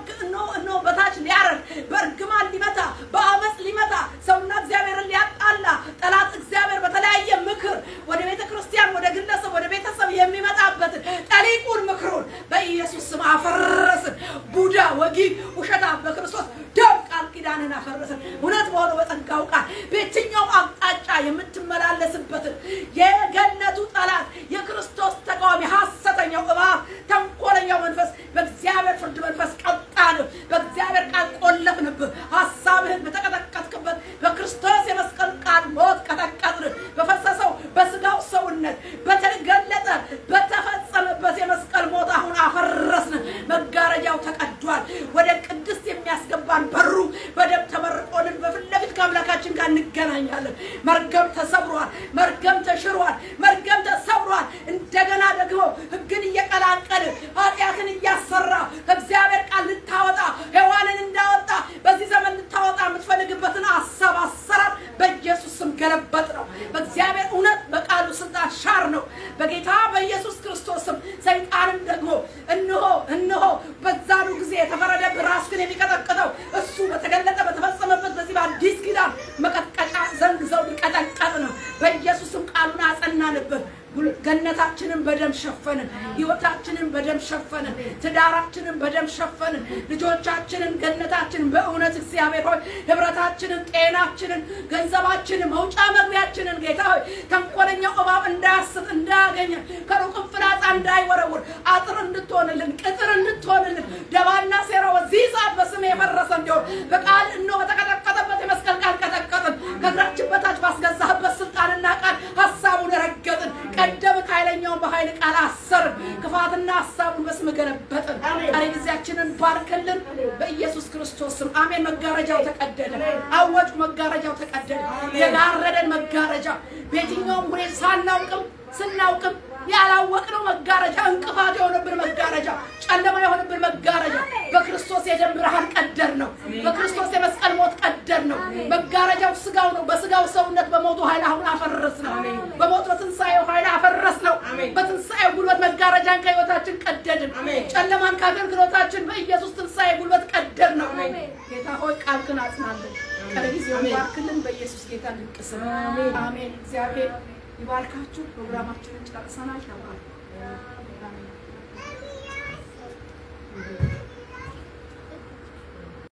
እነሆ በታች ሊያረግ በእርግማን ሊመታ በአመፅ ሊመታ ሰውና እግዚአብሔርን ሊያጣላ ጠላት እግዚአብሔር በተለያየ ምክር ወደ ቤተ ክርስቲያን ወደ ግለሰብ ወደ ቤተሰብ የሚመጣበትን ጠሊቁን ምክሩን በኢየሱስ ስም አፈረስን። ቡዳ ወጊ ውሸታ በክርስቶስ ደም ቃል ኪዳንን አፈረስን። እውነት በሆነው በጸጋው ቃል በየትኛው አቅጣጫ የምትመላለስበትን የገነቱ ጠላት የክርስቶስ ተቃዋሚ ሐሰተኛው እባብ ተንኮለኛው መንፈስ በእግዚአብሔር ፍርድ መንፈስ ቀጣንህ። በእግዚአብሔር ቃል ቆለፍንብህ። ሐሳብህን በተቀጠቀጥክበት በክርስቶስ የመስቀል ቃል ሞት ቀጠቀጥን። በፈሰሰው በስጋው ሰውነት በተገለጠ በተፈጸመበት የመስቀል ሞት አሁን አፈረስን። መጋረጃው ተቀዷል። ወደ ቅድስት የሚያስገባን በሩ በደም ተመርቆልን በፊት ለፊት ከአምላካችን ጋር ጋር እንገናኛለን። መርገም ተሰብሯል፣ መርገም ተሽሯል፣ መርገም ተሰብሯል። እንደገና ደግሞ ሕግን እየቀላቀልን ኃጢአትን እያሰራ ከእግዚአብሔር ቃል ልታወጣ ሔዋንን እንዳወጣ በዚህ ዘመን ልታወጣ የምትፈልግበትን ሐሳብ አሰራር በኢየሱስ ስም ገለበጥ ነው። በእግዚአብሔር እውነት በቃሉ ስልጣን ሻር ነው። በጌታ በኢየሱስ ክርስቶስ ስም ሰይጣንም ደግሞ እነሆ በዛኑ ጊዜ የተፈረደብህ ራስህን የሚቀጠቅጠው እሱ በተገለጠ በተፈጸመበት በዚህ በአዲስ ኪዳን መቀጥቀጫ ዘንግ ዘውድ ሊቀጠቀጥ ነው። በኢየሱስም ቃሉን አጸናንብህ። ገነታችንን በደም ሸፈንን፣ ህይወታችንን በደም ሸፈንን፣ ትዳራችንን በደም ሸፈንን፣ ልጆቻችንን፣ ገነታችንን በእውነት እግዚአብሔር ሆይ ህብረታችንን፣ ጤናችንን፣ ገንዘባችንን፣ መውጫ መግቢያችንን ጌታ ሆይ ተንኮለኛው እባብ እንዳያስት እንዳያገኘን ከሩቅም ፍላጻ እንዳይወረውር አጥር እንድትሆንልን ቅጥር እንድትሆንልን ደባና ሴራው በዚህ ሰዓት በስም የፈረሰ እንዲሆን በቃል በተቀጠቀጠበት የመስቀል ቃል ቀጠቀጥን። ከእግራችን በታች ባስገዛህበት ስልጣንና ቃል ሀሳቡን ረገጥን። ቀደምት ኃይለኛውን በኃይል ቃል አሰርን። ክፋትና ሀሳቡን በስም ገለበጥን። ቀሪ ጊዜያችንን ባርክልን በኢየሱስ ክርስቶስ ስም አሜን። መጋረጃው ተቀደደ። አወጭ መጋረጃው ተቀደደ። የጋረደን መጋረጃ በየትኛውም ሁኔታ ሳናውቅም ስናውቅም ያላወቅነው መጋረጃ እንቅፋት የሆነብን መጋረጃ ጨለማ የሆነብን መጋረጃ በክርስቶስ የደም ብርሃን ቀደር ነው። በክርስቶስ የመስቀል ሞት ቀደር ነው። መጋረጃው ስጋው ነው። በስጋው ሰውነት በሞቱ ኃይል አሁን አፈረስ ነው። በሞት በትንሳኤው ኃይል አፈረስ ነው። በትንሳኤው ጉልበት መጋረጃን ከህይወታችን ቀደድን። ጨለማን ከአገልግሎታችን በኢየሱስ ትንሳኤ ጉልበት ቀደር ነው። ጌታ ሆይ ቃልህን አጽናልን። ቀሪ ጊዜውን ባርክልን በኢየሱስ ጌታ ድንቅ ስም አሜን። እግዚአብሔር ይባርካችሁ። ፕሮግራማችንን ጨርሰናል። ተባረኩ።